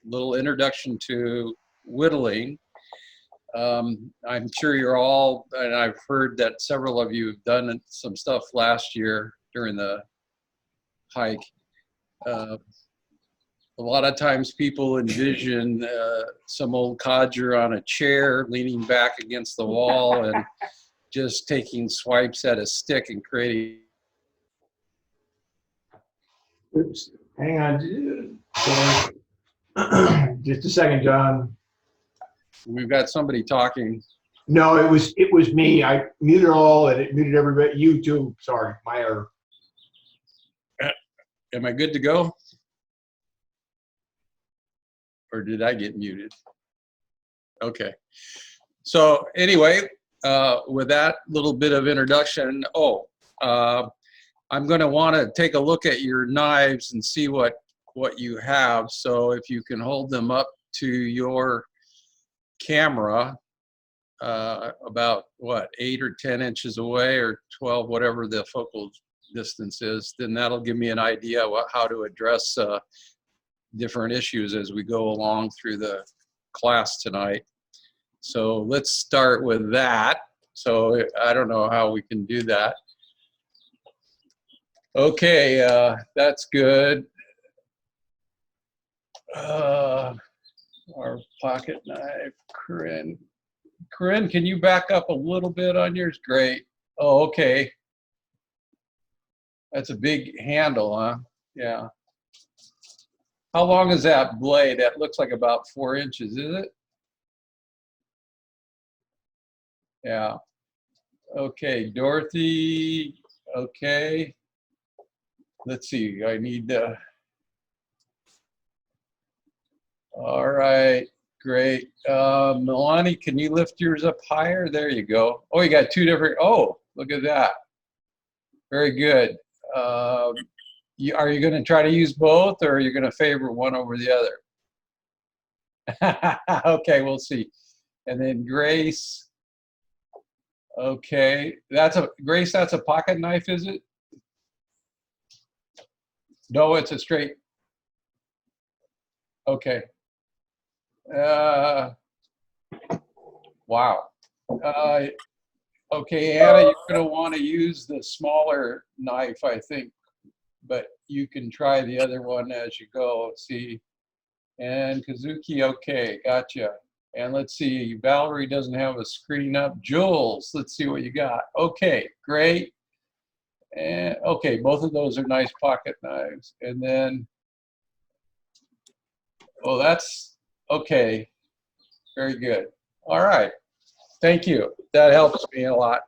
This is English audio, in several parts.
little introduction to whittling. I'm sure you're all, and I've heard that several of you have done some stuff last year during the hike. A lot of times people envision some old codger on a chair leaning back against the wall and just taking swipes at a stick and creating. Oops, hang on. Just a second, John. We've got somebody talking. No, it was me. I muted all and it muted everybody. You too. Sorry, my error. Am I good to go? Or did I get muted? Okay. So anyway, with that little bit of introduction, I'm going to want to take a look at your knives and see what you have. So if you can hold them up to your camera, about what, 8 or 10 inches away, or 12, whatever the focal distance is, then that'll give me an idea how to address different issues as we go along through the class tonight. So let's start with that. So I don't know how we can do that. Okay, that's good. Our pocket knife, Corinne. Corinne, can you back up a little bit on yours? Great. Oh, okay. That's a big handle, huh? Yeah. How long is that blade? That looks like about 4 inches, is it? Yeah. Okay, Dorothy. Okay. Let's see. I need all right. Great. Milani, can you lift yours up higher? There you go. Oh, you got two different. Oh, look at that. Very good. Are you going to try to use both, or are you going to favor one over the other? Okay, we'll see. And then Grace. Okay, Grace. That's a pocket knife, is it? No, it's a straight. Okay. Wow. Okay, Anna, you're going to want to use the smaller knife, I think, but you can try the other one as you go. See. And Kazuki, okay, gotcha. And let's see, Valerie doesn't have a screen up. Jules, let's see what you got. Okay, great. And okay, both of those are nice pocket knives. And then, oh, that's okay. Very good. All right. Thank you. That helps me a lot.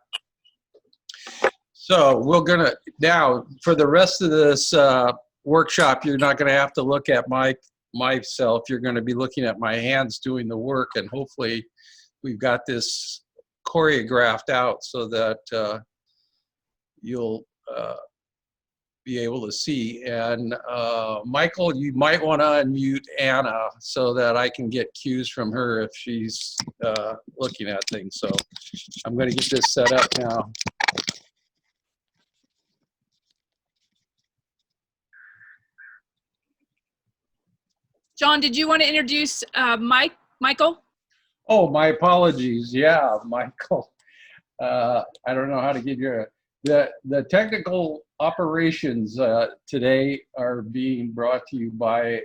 So we're gonna, now for the rest of this workshop, you're not gonna have to look at myself. You're gonna be looking at my hands doing the work, and hopefully we've got this choreographed out so that you'll be able to see. And Michael, you might want to unmute Anna so that I can get cues from her if she's looking at things. So I'm going to get this set up now. John, did you want to introduce Michael? Oh, my apologies. Yeah, Michael. I don't know how to give you the technical operations today are being brought to you by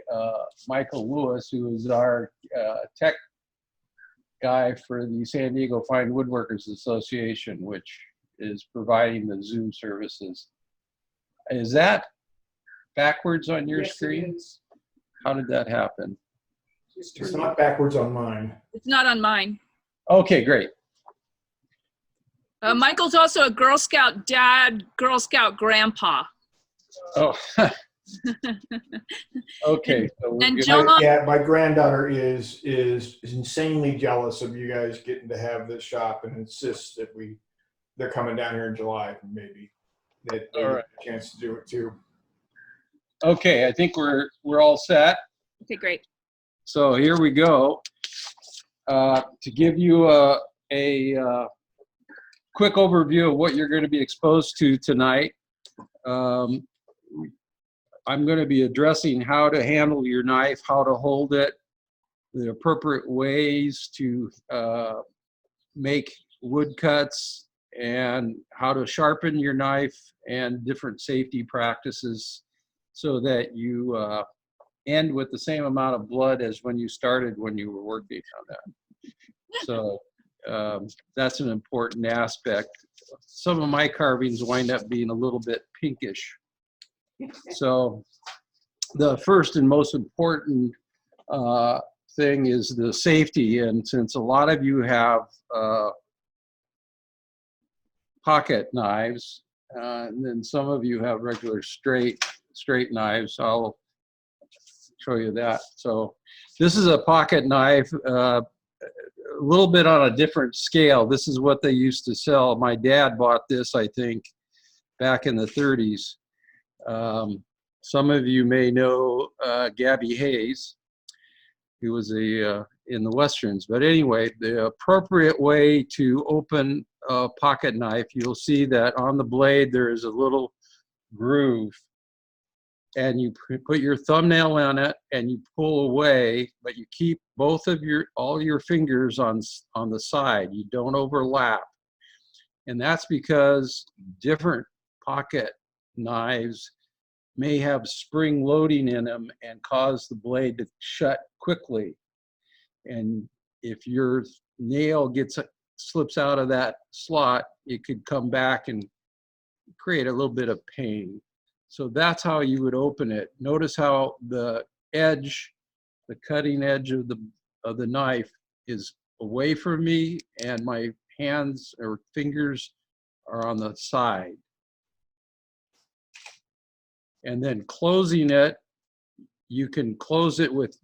Michael Lewis, who is our tech guy for the San Diego Fine Woodworkers Association, which is providing the Zoom services. Is that backwards on your screen? How did that happen? It's not backwards on mine. It's not on mine. Okay, great. Michael's also a Girl Scout dad, Girl Scout grandpa. Oh, okay. So And John, Yeah, my granddaughter is insanely jealous of you guys getting to have this shop and insists that they're coming down here in July, maybe that they All get right. a chance to do it too. Okay, I think we're all set. okay, great. So here we go. To give you a quick overview of what you're going to be exposed to tonight. I'm going to be addressing how to handle your knife, how to hold it, the appropriate ways to make woodcuts, and how to sharpen your knife, and different safety practices so that you end with the same amount of blood as when you started when you were working on that. So that's an important aspect. Some of my carvings wind up being a little bit pinkish. So the first and most important thing is the safety. And since a lot of you have pocket knives, and then some of you have regular straight knives, I'll show you that. So this is a pocket knife, a little bit on a different scale. This is what they used to sell. My dad bought this, I think, back in the 30s. Some of you may know Gabby Hayes, who was in the Westerns. But anyway, the appropriate way to open a pocket knife, you'll see that on the blade there is a little groove. And you put your thumbnail on it and you pull away, but you keep all your fingers on the side. You don't overlap. And that's because different pocket knives may have spring loading in them and cause the blade to shut quickly. And if your nail slips out of that slot, it could come back and create a little bit of pain. So that's how you would open it. Notice how the edge, the cutting edge of the knife is away from me, and my hands or fingers are on the side. And then closing it, you can close it with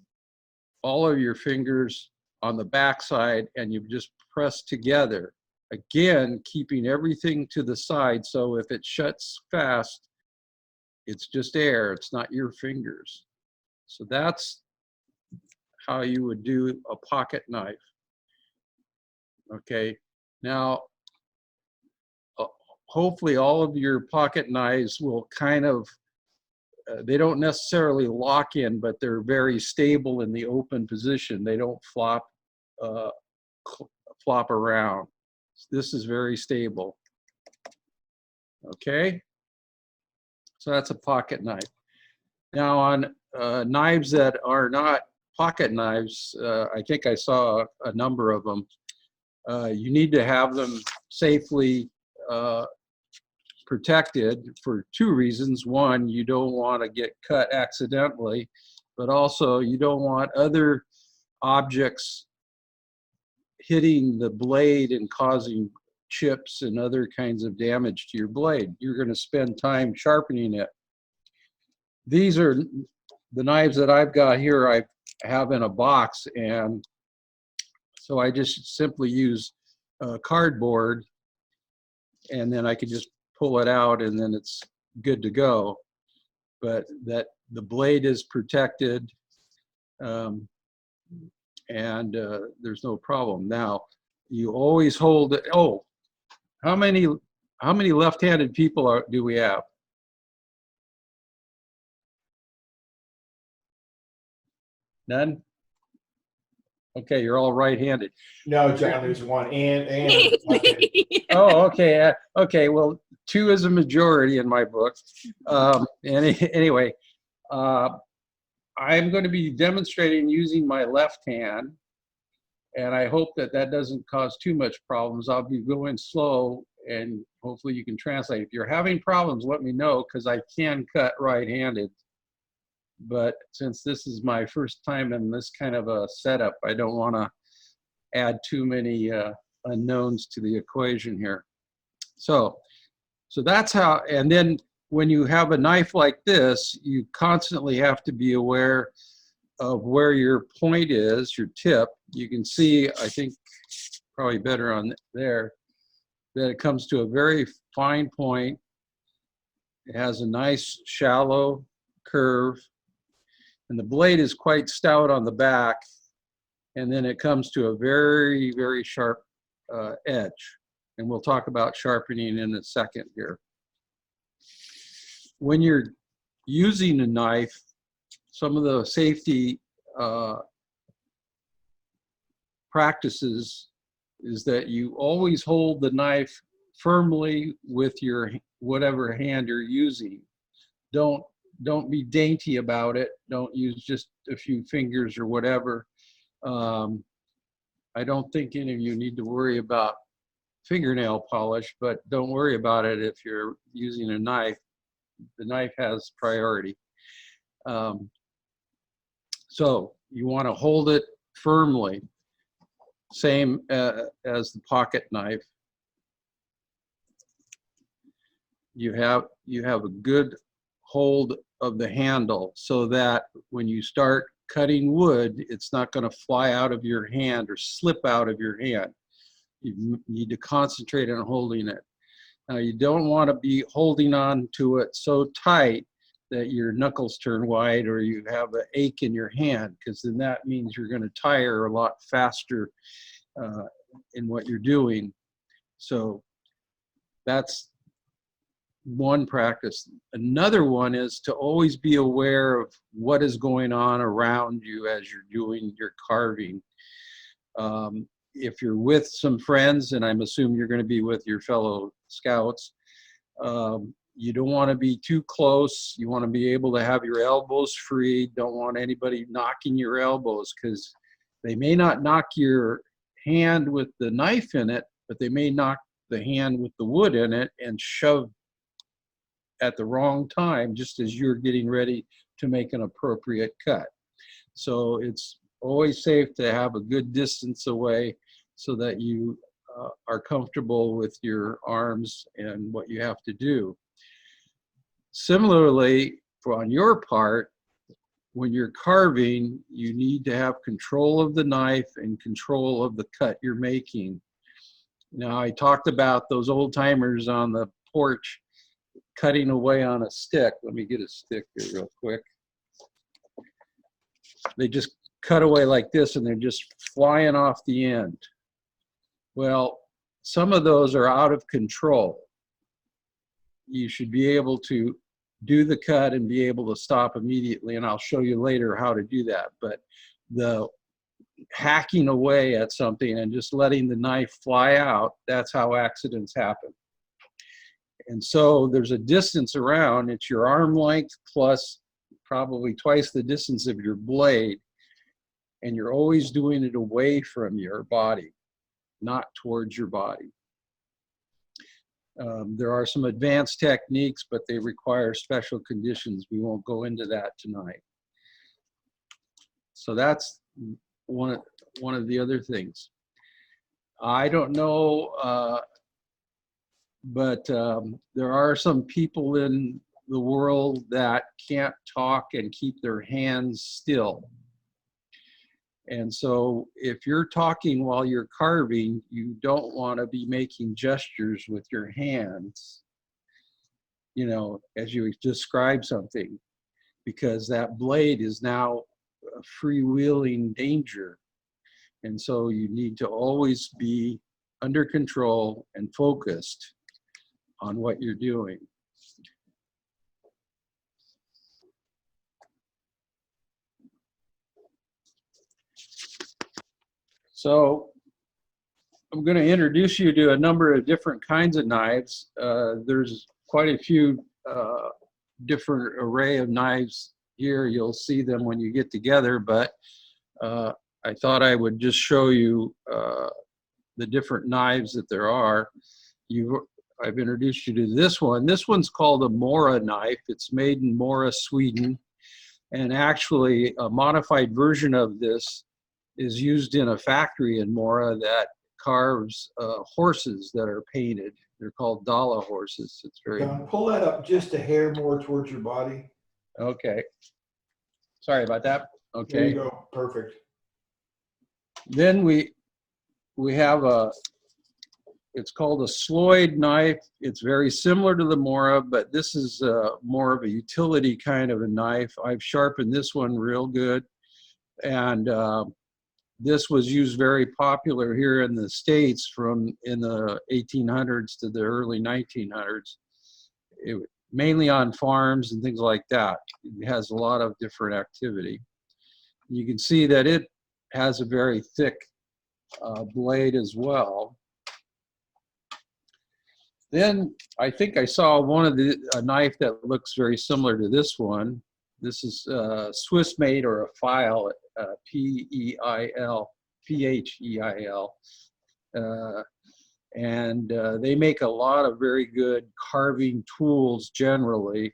all of your fingers on the back side, and you just press together. Again, keeping everything to the side, so if it shuts fast, it's just air, it's not your fingers. So that's how you would do a pocket knife. Okay, now hopefully all of your pocket knives will kind of, they don't necessarily lock in, but they're very stable in the open position. They don't flop around. This is very stable. Okay, so that's a pocket knife. Now on knives that are not pocket knives, I think I saw a number of them. You need to have them safely protected for two reasons. One, you don't want to get cut accidentally, but also you don't want other objects hitting the blade and causing chips and other kinds of damage to your blade. You're going to spend time sharpening it. These are the knives that I've got here. I have in a box, and so I just simply use cardboard, and then I can just pull it out, and then it's good to go. But that the blade is protected, and there's no problem. Now, you always hold it. Oh, how many left-handed people do we have? None? Okay, you're all right-handed. No, John, there's one. And Oh, okay. Okay, well, 2 is a majority in my book. Anyway, I'm going to be demonstrating using my left hand, and I hope that doesn't cause too much problems. I'll be going slow, and hopefully you can translate. If you're having problems, let me know, because I can cut right-handed. But since this is my first time in this kind of a setup, I don't want to add too many unknowns to the equation here. So that's how, and then when you have a knife like this, you constantly have to be aware of where your point is, your tip. You can see, I think probably better on there, that it comes to a very fine point. It has a nice shallow curve, and the blade is quite stout on the back, and then it comes to a very, very sharp edge. And we'll talk about sharpening in a second here. When you're using a knife, some of the safety practices is that you always hold the knife firmly with your whatever hand you're using. Don't be dainty about it. Don't use just a few fingers or whatever. I don't think any of you need to worry about fingernail polish, but don't worry about it if you're using a knife. The knife has priority. So you want to hold it firmly, same as the pocket knife. You have a good hold of the handle so that when you start cutting wood, it's not going to fly out of your hand or slip out of your hand. You need to concentrate on holding it. Now, you don't want to be holding on to it so tight that your knuckles turn white or you have an ache in your hand, because then that means you're going to tire a lot faster in what you're doing. So that's one practice. Another one is to always be aware of what is going on around you as you're doing your carving. If you're with some friends, and I'm assuming you're going to be with your fellow scouts, you don't want to be too close. You want to be able to have your elbows free. Don't want anybody knocking your elbows, because they may not knock your hand with the knife in it, but they may knock the hand with the wood in it and shove at the wrong time, just as you're getting ready to make an appropriate cut. So it's always safe to have a good distance away so that you are comfortable with your arms and what you have to do. Similarly, on your part, when you're carving, you need to have control of the knife and control of the cut you're making. Now, I talked about those old timers on the porch cutting away on a stick. Let me get a stick here real quick. They just cut away like this and they're just flying off the end. Well, some of those are out of control. You should be able to do the cut and be able to stop immediately, and I'll show you later how to do that. But the hacking away at something and just letting the knife fly out, that's how accidents happen. And so there's a distance around. It's your arm length plus probably twice the distance of your blade, and you're always doing it away from your body, not towards your body. There are some advanced techniques, but they require special conditions. We won't go into that tonight. So that's one of the other things. I don't know, but there are some people in the world that can't talk and keep their hands still. And so if you're talking while you're carving, you don't want to be making gestures with your hands, you know, as you describe something, because that blade is now a freewheeling danger. And so you need to always be under control and focused on what you're doing. So I'm going to introduce you to a number of different kinds of knives. There's quite a few different array of knives here. You'll see them when you get together, but I thought I would just show you the different knives that there are. I've introduced you to this one. This one's called a Mora knife. It's made in Mora, Sweden. And actually, a modified version of this is used in a factory in Mora that carves horses that are painted. They're called Dala horses. It's very... John, pull that up just a hair more towards your body. Okay. Sorry about that. Okay. There you go. Perfect. Then we have it's called a Sloyd knife. It's very similar to the Mora, but this is more of a utility kind of a knife. I've sharpened this one real good. And this was used very popular here in the States from in the 1800s to the early 1900s. mainly on farms and things like that. It has a lot of different activity. You can see that it has a very thick blade as well. Then I think I saw a knife that looks very similar to this one. This is Swiss made, or a file, P-E-I-L, P-H-E-I-L. And they make a lot of very good carving tools generally.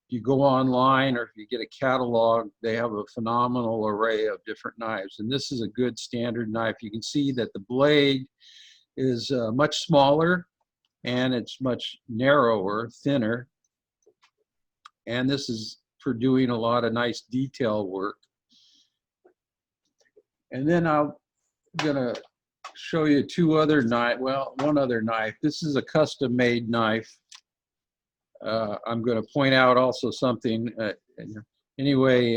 If you go online or if you get a catalog, they have a phenomenal array of different knives. And this is a good standard knife. You can see that the blade is much smaller and it's much narrower, thinner. And this is for doing a lot of nice detail work. And then I'm gonna show you one other knife. This is a custom made knife. I'm going to point out also something. Anyway,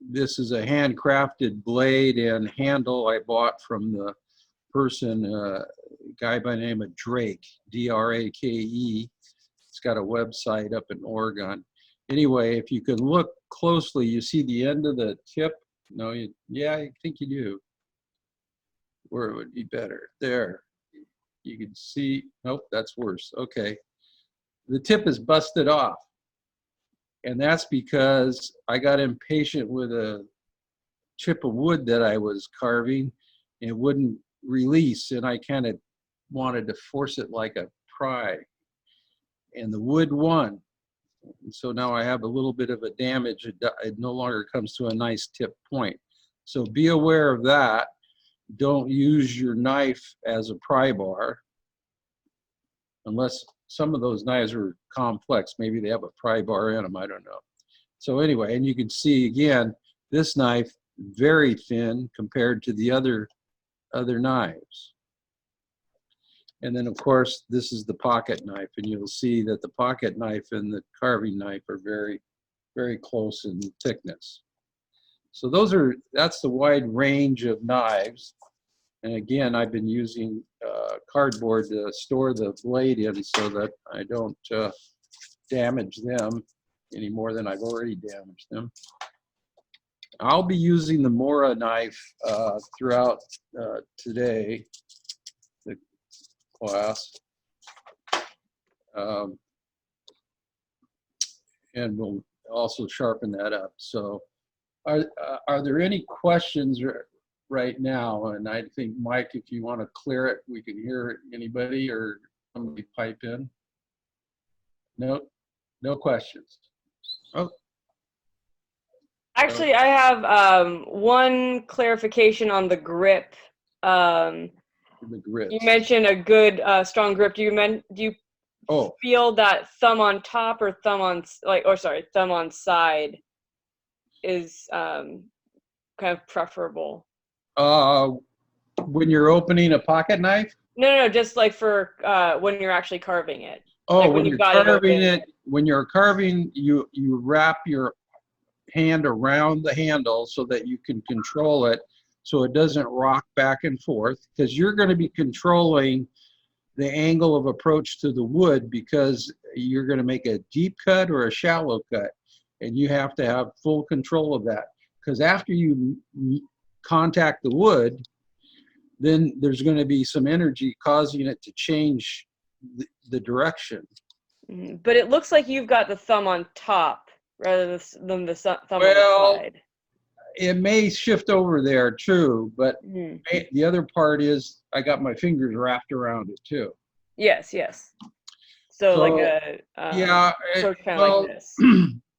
this is a handcrafted blade and handle I bought from the person, a guy by the name of Drake, D-R-A-K-E. It's got a website up in Oregon. Anyway, if you can look closely, you see the end of the tip. No, yeah, I think you do. Where it would be better? There. You can see, nope, that's worse. Okay. The tip is busted off. And that's because I got impatient with a chip of wood that I was carving. It wouldn't release, and I kind of wanted to force it like a pry. And the wood won. And so now I have a little bit of a damage. It no longer comes to a nice tip point. So be aware of that. Don't use your knife as a pry bar, unless some of those knives are complex. Maybe they have a pry bar in them, I don't know. So anyway, and you can see again, this knife, very thin compared to the other knives. And then of course, this is the pocket knife, and you'll see that the pocket knife and the carving knife are very, very close in thickness. So that's the wide range of knives. And again, I've been using cardboard to store the blade in so that I don't damage them any more than I've already damaged them. I'll be using the Mora knife throughout today, the class. And we'll also sharpen that up. So are there any questions right now? And I think, Mike, if you want to clear it, we can hear anybody or somebody pipe in. No questions. Oh. Actually, I have one clarification on the grip. The grip. You mentioned a good strong grip. Do you feel that thumb on top or thumb on thumb on side is kind of preferable? When you're opening a pocket knife? No, just like for when you're actually carving it. Oh, like when you're carving it, when you're carving, you wrap your hand around the handle so that you can control it so it doesn't rock back and forth, because you're going to be controlling the angle of approach to the wood, because you're going to make a deep cut or a shallow cut, and you have to have full control of that, because after you contact the wood, then there's going to be some energy causing it to change the direction. But it looks like you've got the thumb on top rather than the thumb on the side. It may shift over there too, but the other part is I got my fingers wrapped around it too. Yes. So like a sort of kind of like this.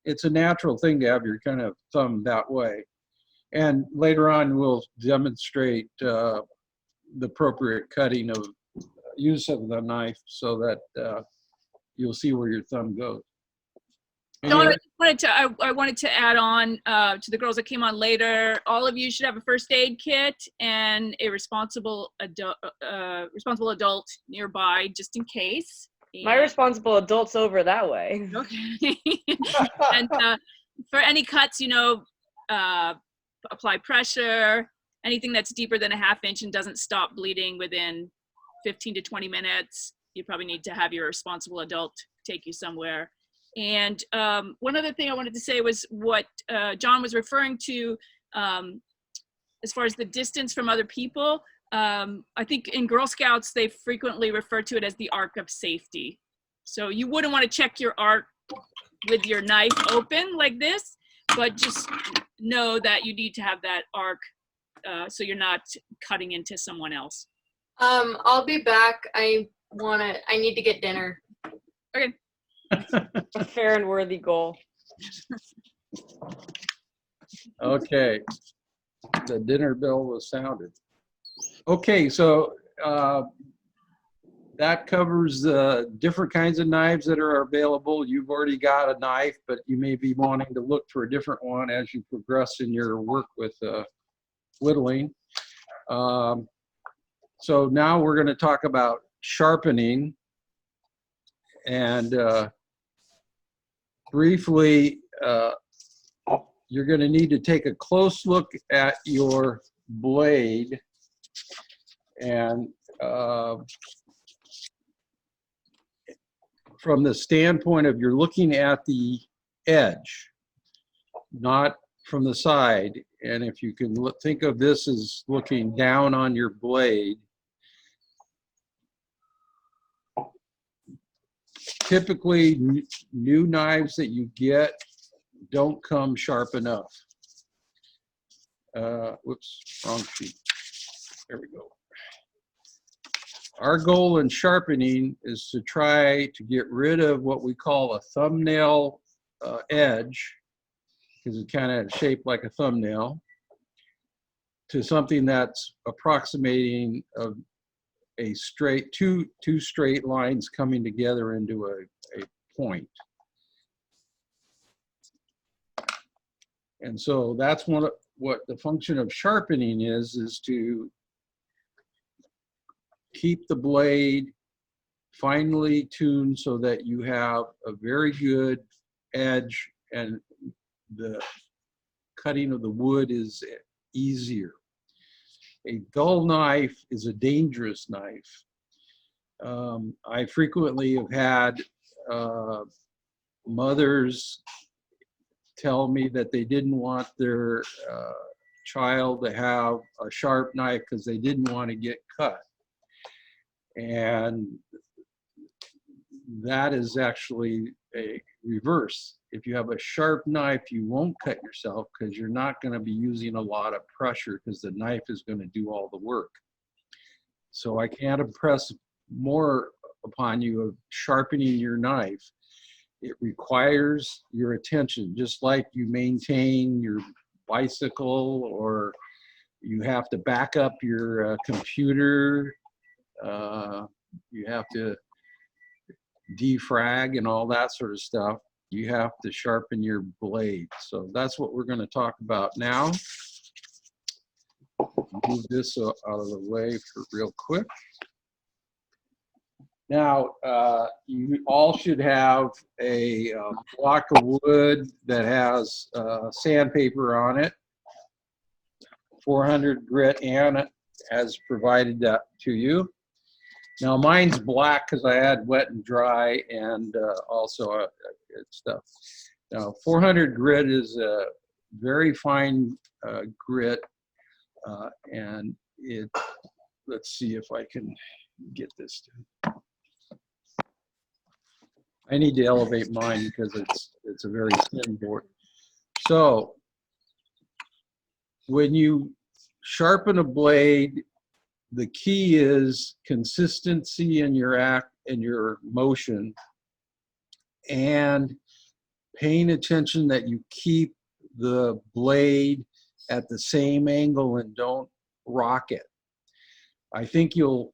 It's a natural thing to have your kind of thumb that way. And later on, we'll demonstrate the appropriate cutting of use of the knife so that you'll see where your thumb goes. Dawn, I wanted to add on to the girls that came on later. All of you should have a first aid kit and a responsible adult nearby, just in case. My responsible adult's over that way. Okay. And for any cuts, apply pressure. anything that's deeper than a 1/2 inch and doesn't stop bleeding within 15 to 20 minutes, you probably need to have your responsible adult take you somewhere. And one other thing I wanted to say was what John was referring to as far as the distance from other people. I think in Girl Scouts, they frequently refer to it as the arc of safety. So you wouldn't want to check your arc with your knife open like this, but just know that you need to have that arc so you're not cutting into someone else. I'll be back. I need to get dinner. Okay. A fair and worthy goal. Okay, the dinner bell was sounded. Okay, so that covers the different kinds of knives that are available. You've already got a knife, but you may be wanting to look for a different one as you progress in your work with whittling. So now we're going to talk about sharpening. And briefly, you're going to need to take a close look at your blade, and from the standpoint of you're looking at the edge, not from the side. And if you can think of this as looking down on your blade, typically new knives that you get don't come sharp enough. Whoops, wrong sheet. There we go. Our goal in sharpening is to try to get rid of what we call a thumbnail edge, because it's kind of shaped like a thumbnail, to something that's approximating a straight, two straight lines coming together into a point. And so that's what the function of sharpening is to keep the blade finely tuned so that you have a very good edge and the cutting of the wood is easier. A dull knife is a dangerous knife. I frequently have had mothers tell me that they didn't want their child to have a sharp knife because they didn't want to get cut. And that is actually a reverse. If you have a sharp knife, you won't cut yourself because you're not going to be using a lot of pressure because the knife is going to do all the work. So I can't impress more upon you of sharpening your knife. It requires your attention, just like you maintain your bicycle or you have to back up your computer. You have to defrag and all that sort of stuff. You have to sharpen your blade. So that's what we're going to talk about now. Move this out of the way for real quick. Now, you all should have a block of wood that has sandpaper on it. 400 grit Ann has provided that to you. Now mine's black because I had wet and dry and also stuff. Now 400 grit is a very fine grit and it, let's see if I can get this to. I need to elevate mine because it's a very thin board. So when you sharpen a blade, the key is consistency in your act and your motion, and paying attention that you keep the blade at the same angle and don't rock it. I think you'll,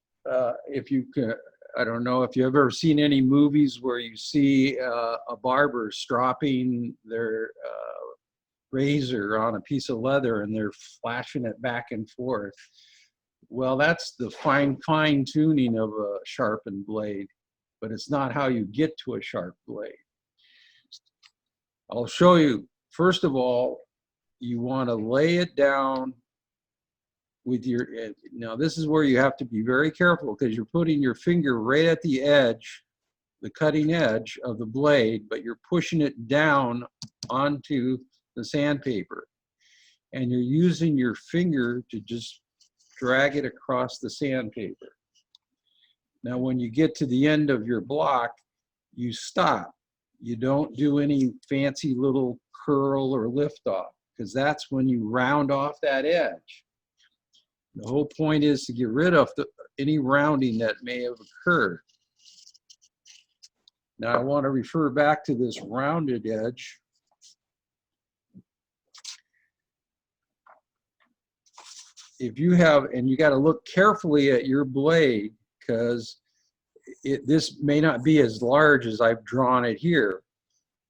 if you can, I don't know if you've ever seen any movies where you see a barber stropping their razor on a piece of leather and they're flashing it back and forth. Well, that's the fine tuning of a sharpened blade, but it's not how you get to a sharp blade. I'll show you. First of all, you want to lay it down with your, now this is where you have to be very careful because you're putting your finger right at the edge, the cutting edge of the blade, but you're pushing it down onto the sandpaper. And you're using your finger to just drag it across the sandpaper. Now, when you get to the end of your block, you stop. You don't do any fancy little curl or lift off, because that's when you round off that edge. The whole point is to get rid of any rounding that may have occurred. Now, I want to refer back to this rounded edge. If you have, and you got to look carefully at your blade, because this may not be as large as I've drawn it here,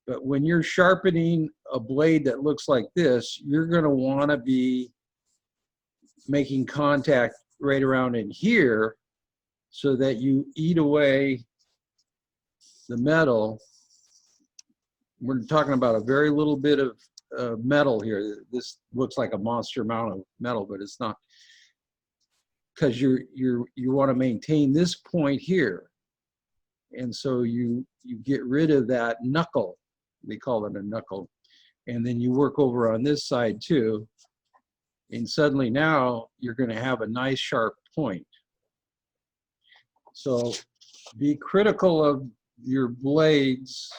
but when you're sharpening a blade that looks like this, you're going to want to be making contact right around in here so that you eat away the metal. We're talking about a very little bit of metal here. This looks like a monster amount of metal, but it's not, because you want to maintain this point here, and so you get rid of that knuckle. They call it a knuckle, and then you work over on this side too, and suddenly now you're going to have a nice sharp point. So be critical of your blades.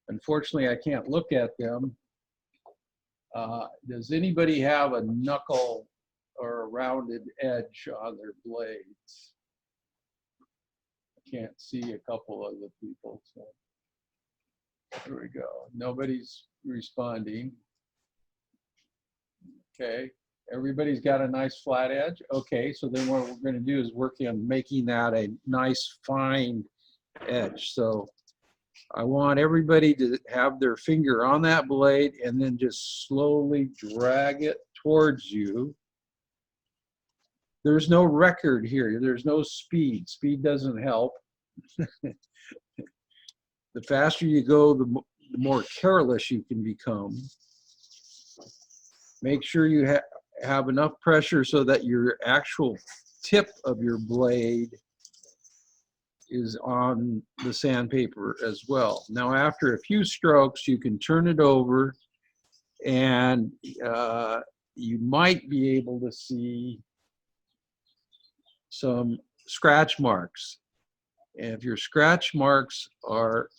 Unfortunately, I can't look at them. Does anybody have a knuckle or a rounded edge on their blades? I can't see a couple of the people. So here we go. Nobody's responding. Okay. Everybody's got a nice flat edge. Okay, so then what we're going to do is work on making that a nice fine edge. So I want everybody to have their finger on that blade and then just slowly drag it towards you. There's no record here. There's no speed. Speed doesn't help. The faster you go, the more careless you can become. Make sure you have enough pressure so that your actual tip of your blade is on the sandpaper as well. Now, after a few strokes, you can turn it over, and you might be able to see some scratch marks. And if your scratch marks are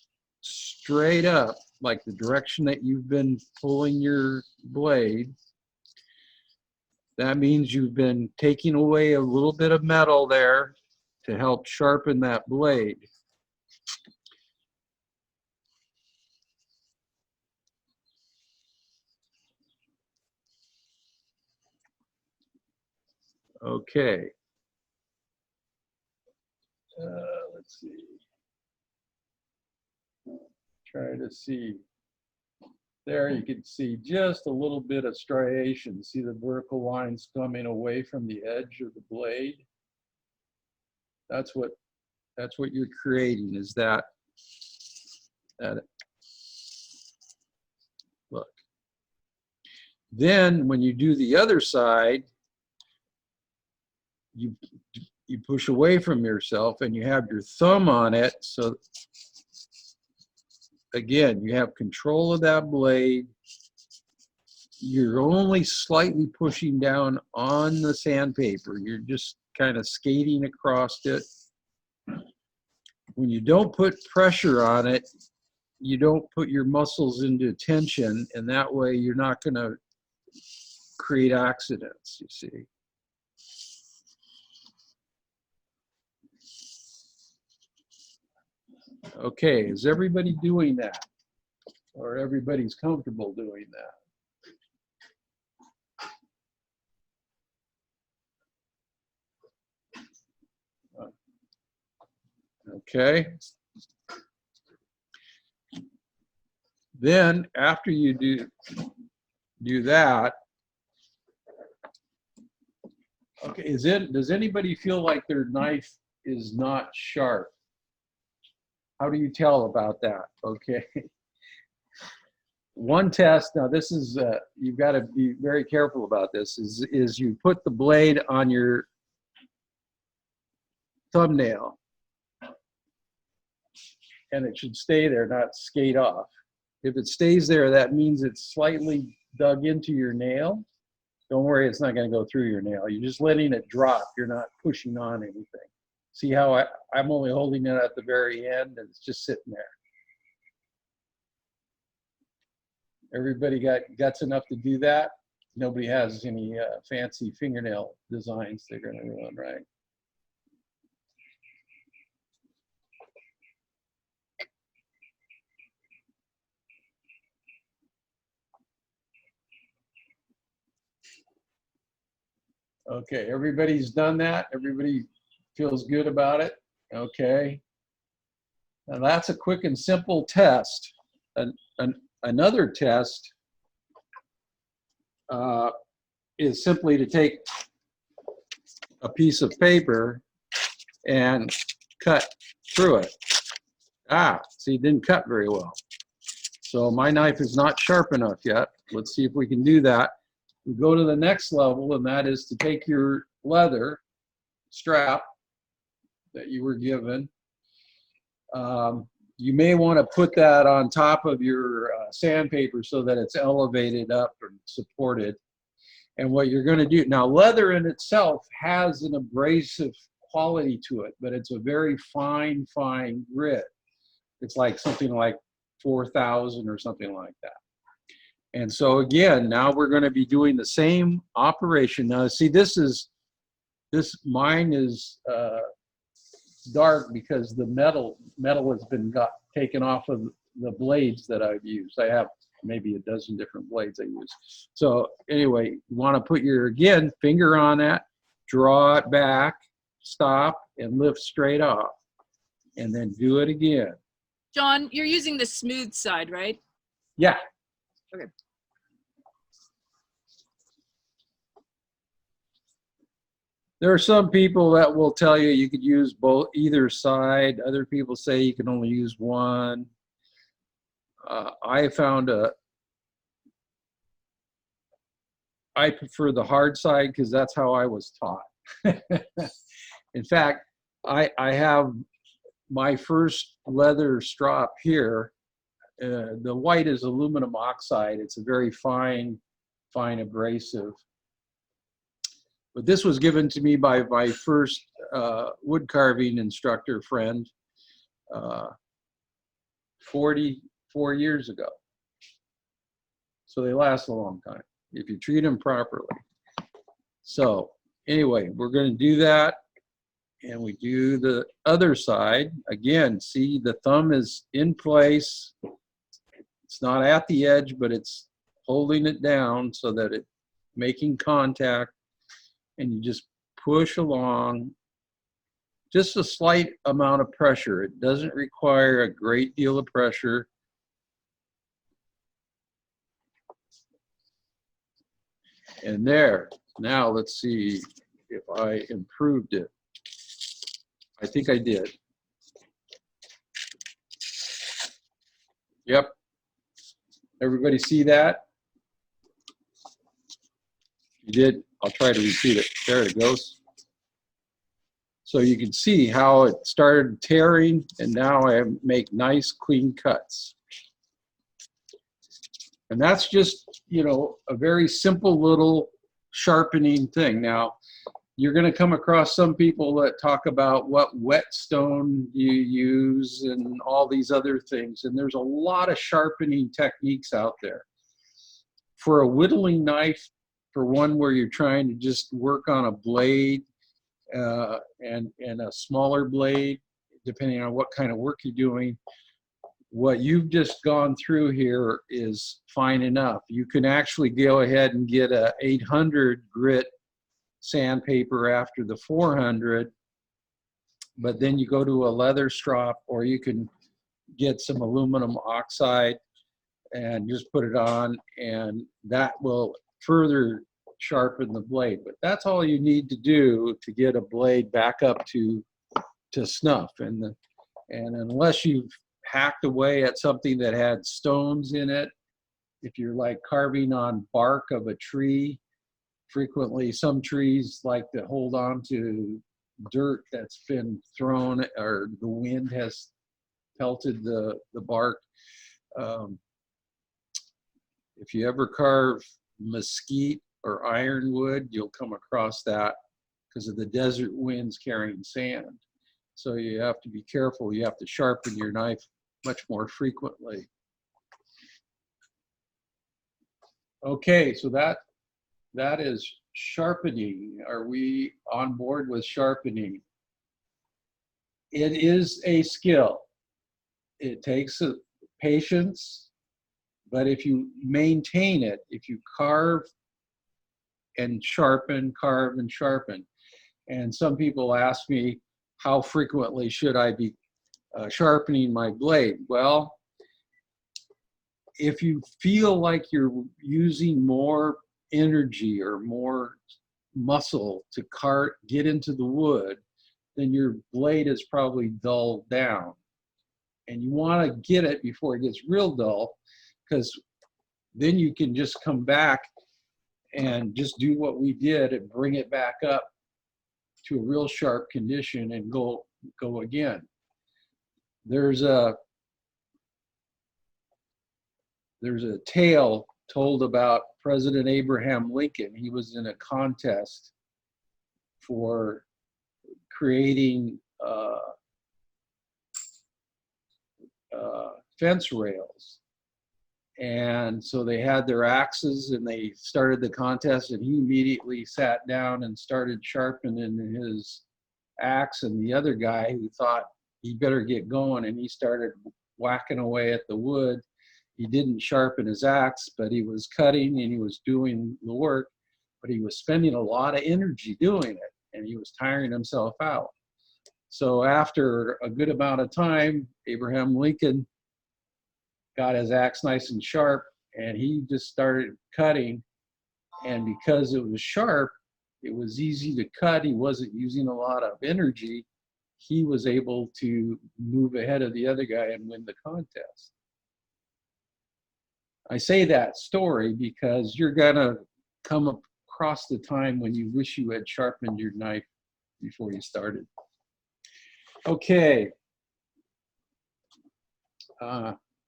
straight up, like the direction that you've been pulling your blade, that means you've been taking away a little bit of metal there to help sharpen that blade. Okay. Let's see. Try to see. There you can see just a little bit of striation. See the vertical lines coming away from the edge of the blade? That's what you're creating, is that look. Then when you do the other side, you push away from yourself and you have your thumb on it. So again, you have control of that blade. You're only slightly pushing down on the sandpaper. You're just kind of skating across it. When you don't put pressure on it, you don't put your muscles into tension, and that way you're not going to create accidents, you see. Okay, is everybody doing that? Or everybody's comfortable doing that? Okay. Then after you do that, okay, does anybody feel like their knife is not sharp? How do you tell about that? Okay. one test, now this is, you've got to be very careful about this, is you put the blade on your thumbnail and it should stay there, not skate off. If it stays there, that means it's slightly dug into your nail. Don't worry, it's not going to go through your nail. You're just letting it drop. You're not pushing on anything. See how I'm only holding it at the very end and it's just sitting there. Everybody got guts enough to do that? Nobody has any fancy fingernail designs they're going to ruin, right? Okay, everybody's done that. Everybody feels good about it. Okay. Now that's a quick and simple test. Another test is simply to take a piece of paper and cut through it. See, it didn't cut very well. So my knife is not sharp enough yet. Let's see if we can do that. We go to the next level, and that is to take your leather strap that you were given. You may want to put that on top of your sandpaper so that it's elevated up and supported. And what you're going to do, now leather in itself has an abrasive quality to it, but it's a very fine grit. It's like something like 4,000 or something like that. And so again, now we're going to be doing the same operation. Now see, mine is dark because the metal has been taken off of the blades that I've used. I have maybe a dozen different blades I use. So anyway, you want to put your, again, finger on that, draw it back, stop, and lift straight off. And then do it again. John, you're using the smooth side, right? Yeah. Okay. There are some people that will tell you you could use either side. Other people say you can only use one. I found I prefer the hard side because that's how I was taught. In fact, I have my first leather strop here. The white is aluminum oxide. It's a very fine abrasive. But this was given to me by my first wood carving instructor friend 44 years ago. So they last a long time if you treat them properly. So anyway, we're going to do that. And we do the other side. Again, see, the thumb is in place. It's not at the edge, but it's holding it down so that it's making contact. And you just push along, just a slight amount of pressure. It doesn't require a great deal of pressure. And there, now let's see if I improved it. I think I did. Yep. Everybody see that? You did. I'll try to repeat it. There it goes. So you can see how it started tearing, and now I make nice, clean cuts. And that's just, you know, a very simple little sharpening thing. Now, you're going to come across some people that talk about what whetstone you use and all these other things. And there's a lot of sharpening techniques out there. For a whittling knife, for one where you're trying to just work on a blade and a smaller blade, depending on what kind of work you're doing, what you've just gone through here is fine enough. You can actually go ahead and get a 800 grit sandpaper after the 400, but then you go to a leather strop, or you can get some aluminum oxide and just put it on, and that will further sharpen the blade. But that's all you need to do to get a blade back up to snuff. And unless you've hacked away at something that had stones in it, if you're like carving on bark of a tree, frequently some trees like to hold on to dirt that's been thrown or the wind has pelted the bark. If you ever carve mesquite or ironwood, you'll come across that because of the desert winds carrying sand. So you have to be careful. You have to sharpen your knife much more frequently. Okay, so that is sharpening. Are we on board with sharpening? It is a skill. It takes patience, but if you maintain it, if you carve and sharpen, carve and sharpen, and some people ask me, how frequently should I be sharpening my blade? Well, if you feel like you're using more energy or more muscle to get into the wood, then your blade is probably dulled down. And you want to get it before it gets real dull, because then you can just come back and just do what we did and bring it back up to a real sharp condition and go again. There's a tale told about President Abraham Lincoln. He was in a contest for creating fence rails. And so they had their axes and they started the contest, and he immediately sat down and started sharpening his axe, and the other guy who thought he better get going, and he started whacking away at the wood. He didn't sharpen his axe, but he was cutting and he was doing the work, but he was spending a lot of energy doing it, and he was tiring himself out. So after a good amount of time, Abraham Lincoln got his axe nice and sharp, and he just started cutting. And because it was sharp, it was easy to cut. He wasn't using a lot of energy. He was able to move ahead of the other guy and win the contest. I say that story because you're gonna come across the time when you wish you had sharpened your knife before you started. Okay.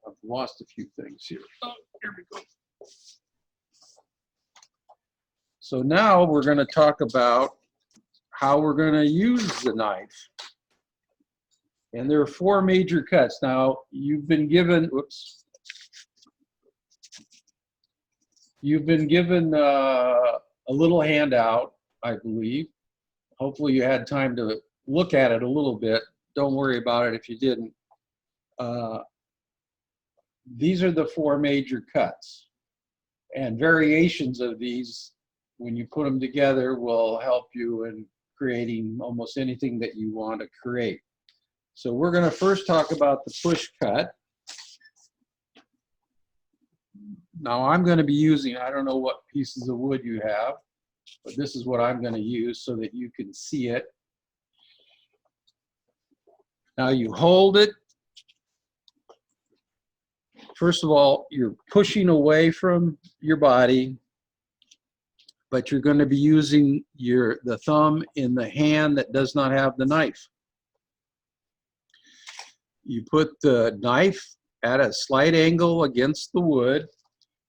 I've lost a few things here. Oh, here we go. So now we're going to talk about how we're going to use the knife. And there are 4 major cuts. Now, you've been given, a little handout, I believe. Hopefully you had time to look at it a little bit. Don't worry about it if you didn't. These are the 4 major cuts, and variations of these, when you put them together, will help you in creating almost anything that you want to create. So we're going to first talk about the push cut. Now I'm going to be using, I don't know what pieces of wood you have, but this is what I'm going to use so that you can see it. Now you hold it. First of all, you're pushing away from your body, but you're going to be using the thumb in the hand that does not have the knife. You put the knife at a slight angle against the wood.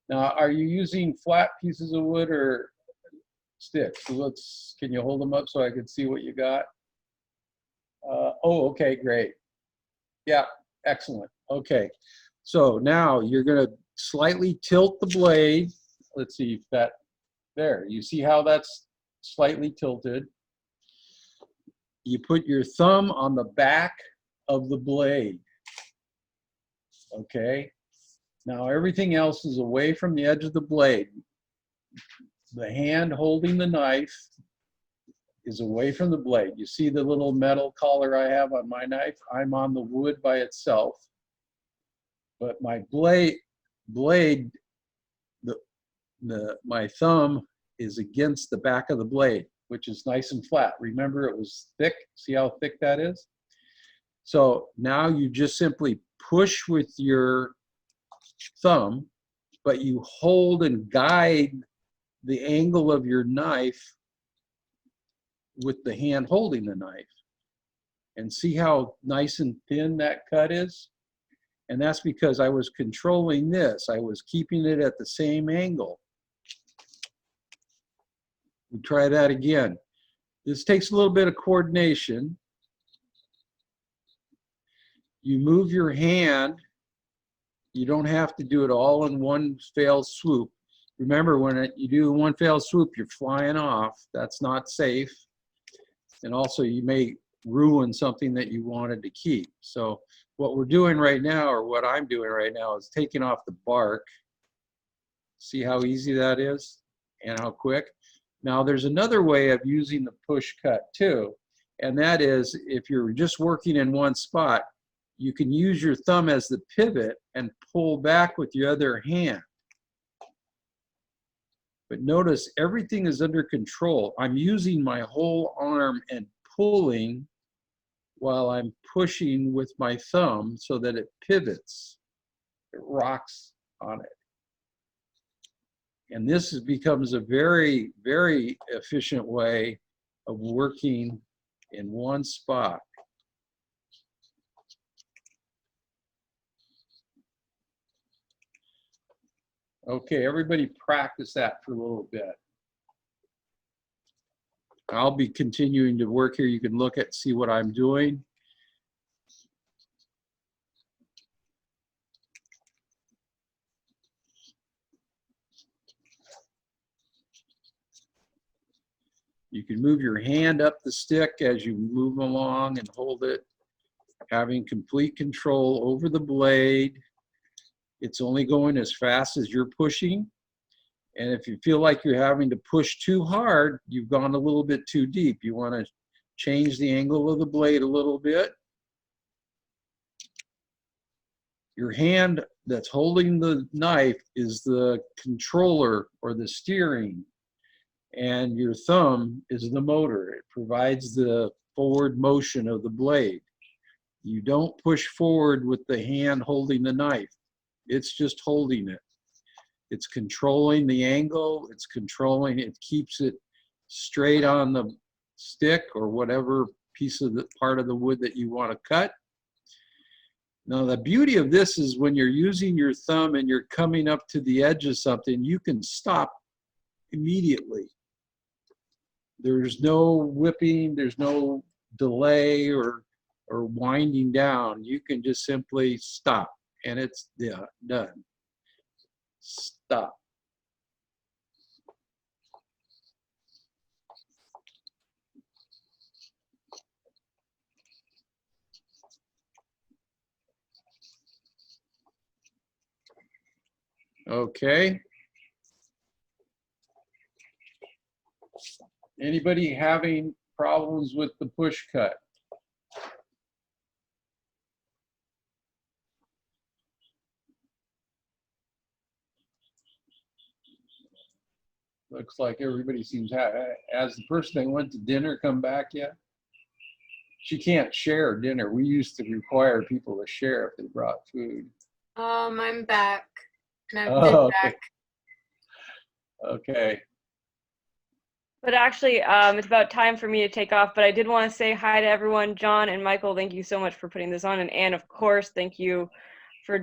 Now, are you using flat pieces of wood or sticks? Can you hold them up so I can see what you got? Oh, okay, great. Yeah, excellent. Okay. So now you're going to slightly tilt the blade. Let's see if there. You see how that's slightly tilted? You put your thumb on the back of the blade. Okay. Now everything else is away from the edge of the blade. The hand holding the knife is away from the blade. You see the little metal collar I have on my knife? I'm on the wood by itself. But my my thumb is against the back of the blade, which is nice and flat. Remember, it was thick. See how thick that is? So now you just simply push with your thumb but you hold and guide the angle of your knife with the hand holding the knife. And see how nice and thin that cut is? And that's because I was controlling this. I was keeping it at the same angle. We try that again. This takes a little bit of coordination. You move your hand. You don't have to do it all in one fell swoop. Remember, when you do one fell swoop, you're flying off. That's not safe. And also, you may ruin something that you wanted to keep. So what we're doing right now, or what I'm doing right now, is taking off the bark. See how easy that is and how quick? Now there's another way of using the push cut too, and that is if you're just working in one spot, you can use your thumb as the pivot and pull back with your other hand. But notice everything is under control. I'm using my whole arm and pulling while I'm pushing with my thumb so that it pivots. It rocks on it. And this becomes a very, very efficient way of working in one spot. Okay, everybody practice that for a little bit. I'll be continuing to work here. You can look at, see what I'm doing. You can move your hand up the stick as you move along and hold it, having complete control over the blade. It's only going as fast as you're pushing. And if you feel like you're having to push too hard, you've gone a little bit too deep. You want to change the angle of the blade a little bit. Your hand that's holding the knife is the controller or the steering, and your thumb is the motor. It provides the forward motion of the blade. You don't push forward with the hand holding the knife. It's just holding it. It's controlling the angle. It's controlling, it keeps it straight on the stick or whatever piece of the part of the wood that you want to cut. Now, the beauty of this is when you're using your thumb and you're coming up to the edge of something, you can stop immediately. There's no whipping, there's no delay or winding down. You can just simply stop and it's done. Stop. Okay. Anybody having problems with the push cut? Looks like everybody seems happy. Has the person that went to dinner come back yet? She can't share dinner. We used to require people to share if they brought food. I'm back. And I've been Oh, okay. back. Okay. But actually, it's about time for me to take off. But I did want to say hi to everyone. John and Michael, thank you so much for putting this on. And Anne, of course, thank you for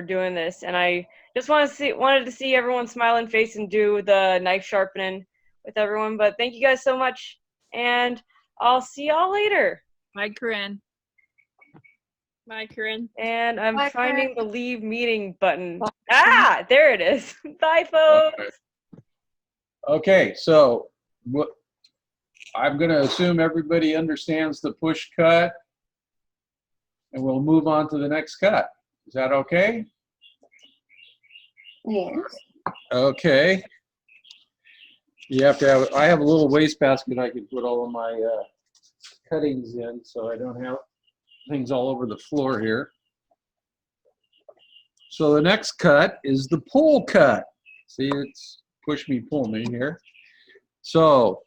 doing this. And I just wanted to see everyone's smiling face and do the knife sharpening with everyone. But thank you guys so much. And I'll see y'all later. Bye, Corinne. Bye, Corinne. And I'm Bye, finding the leave meeting button. Ah, there it is. Bye, folks. Okay. Okay, so what I'm going to assume everybody understands the push cut, and we'll move on to the next cut. Is that okay? Yes. Okay. You have to have, I have a little wastebasket I can put all of my cuttings in so I don't have things all over the floor here. So the next cut is the pull cut. See, it's push me, pull me here. So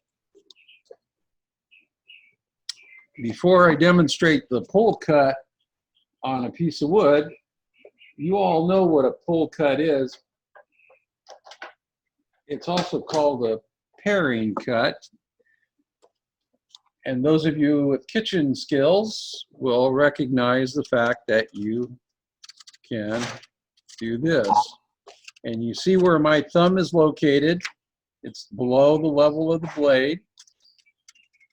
before I demonstrate the pull cut on a piece of wood, you all know what a pull cut is. It's also called a paring cut. And those of you with kitchen skills will recognize the fact that you can do this. And you see where my thumb is located. It's below the level of the blade.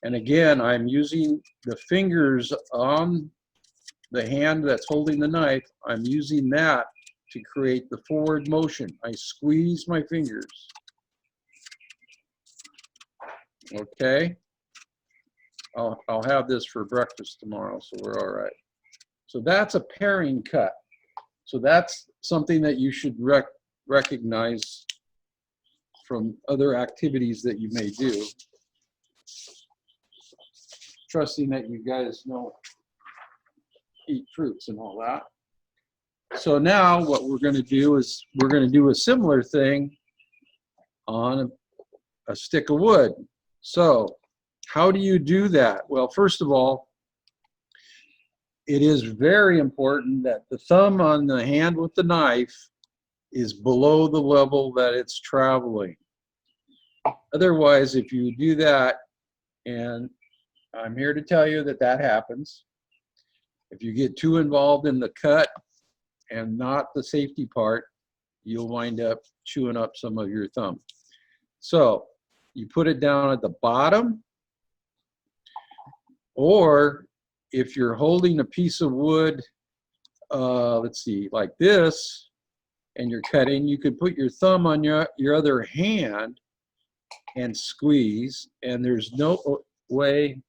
And again, I'm using the fingers on the hand that's holding the knife. I'm using that to create the forward motion. I squeeze my fingers. Okay? I'll have this for breakfast tomorrow, so we're all right. So that's a paring cut. So that's something that you should recognize from other activities that you may do. Trusting that you guys know, eat fruits and all that. So now what we're going to do is we're going to do a similar thing on a stick of wood. So how do you do that? Well, first of all, it is very important that the thumb on the hand with the knife is below the level that it's traveling. Otherwise, if you do that, and I'm here to tell you that that happens, if you get too involved in the cut and not the safety part, you'll wind up chewing up some of your thumb. So you put it down at the bottom, or if you're holding a piece of wood, let's see, like this, and you're cutting, you could put your thumb on your other hand and squeeze, and there's no way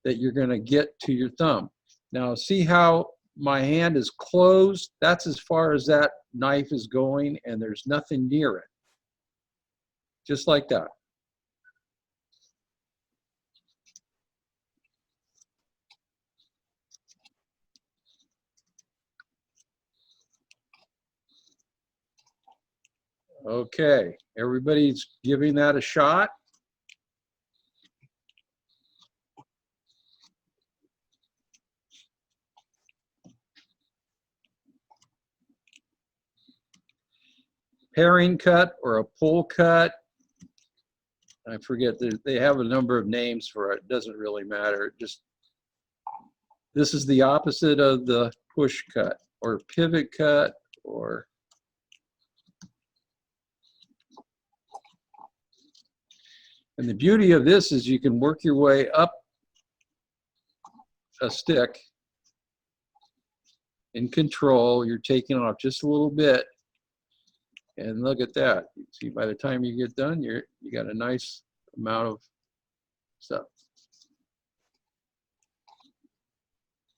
that you're going to get to your thumb. Now, see how my hand is closed? That's as far as that knife is going, and there's nothing near it. Just like that. Okay, everybody's giving that a shot. Paring cut or a pull cut. I forget, they have a number of names for it. It doesn't really matter. Just this is the opposite of the push cut or pivot cut or and the beauty of this is you can work your way up a stick in control. You're taking off just a little bit. And look at that. See, by the time you get done, you got a nice amount of stuff.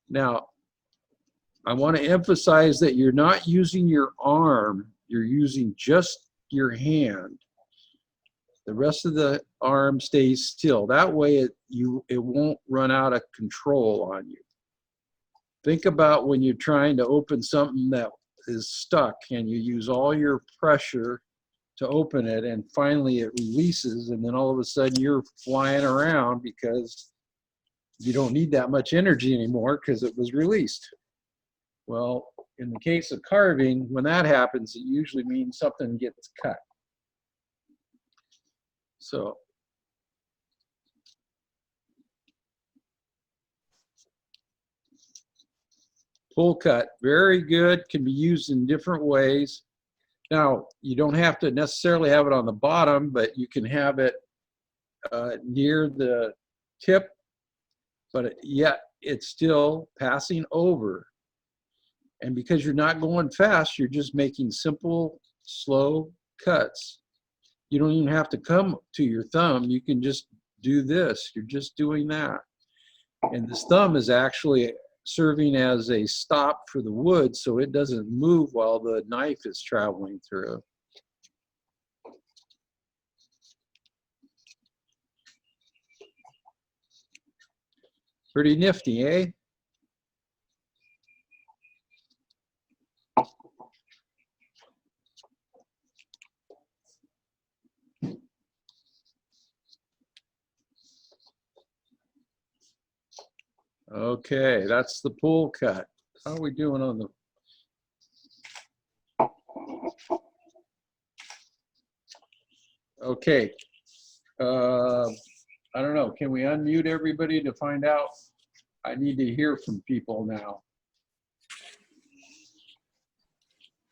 Now, I want to emphasize that you're not using your arm. You're using just your hand. The rest of the arm stays still. That way it won't run out of control on you. Think about when you're trying to open something that is stuck and you use all your pressure to open it, and finally it releases, and then all of a sudden you're flying around because you don't need that much energy anymore because it was released. Well, in the case of carving, when that happens, it usually means something gets cut. So pull cut, very good, can be used in different ways. Now, you don't have to necessarily have it on the bottom, but you can have it near the tip, but yet it's still passing over. And because you're not going fast, you're just making simple, slow cuts. You don't even have to come to your thumb. You can just do this. You're just doing that. And this thumb is actually serving as a stop for the wood so it doesn't move while the knife is traveling through. Pretty nifty, eh? Okay, that's the pull cut. How are we doing on the? Okay. I don't know. Can we unmute everybody to find out? I need to hear from people now.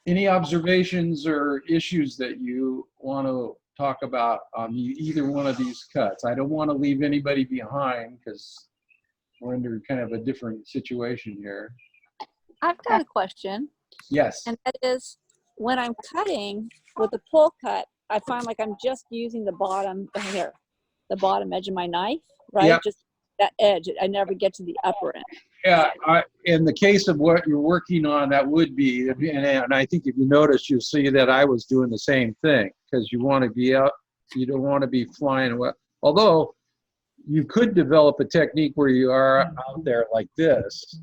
Any observations or issues that you want to talk about on either one of these cuts? I don't want to leave anybody behind because we're under kind of a different situation here. I've got a question, Yes. and that is when I'm cutting with the pull cut, I find like I'm just using the bottom here, the bottom edge of my knife, right? Yeah. Just that edge. I never get to the upper end. Yeah, in the case of what you're working on, that would be, and I think if you notice, you'll see that I was doing the same thing because you want to be out, you don't want to be flying away. Although you could develop a technique where you are out there like this,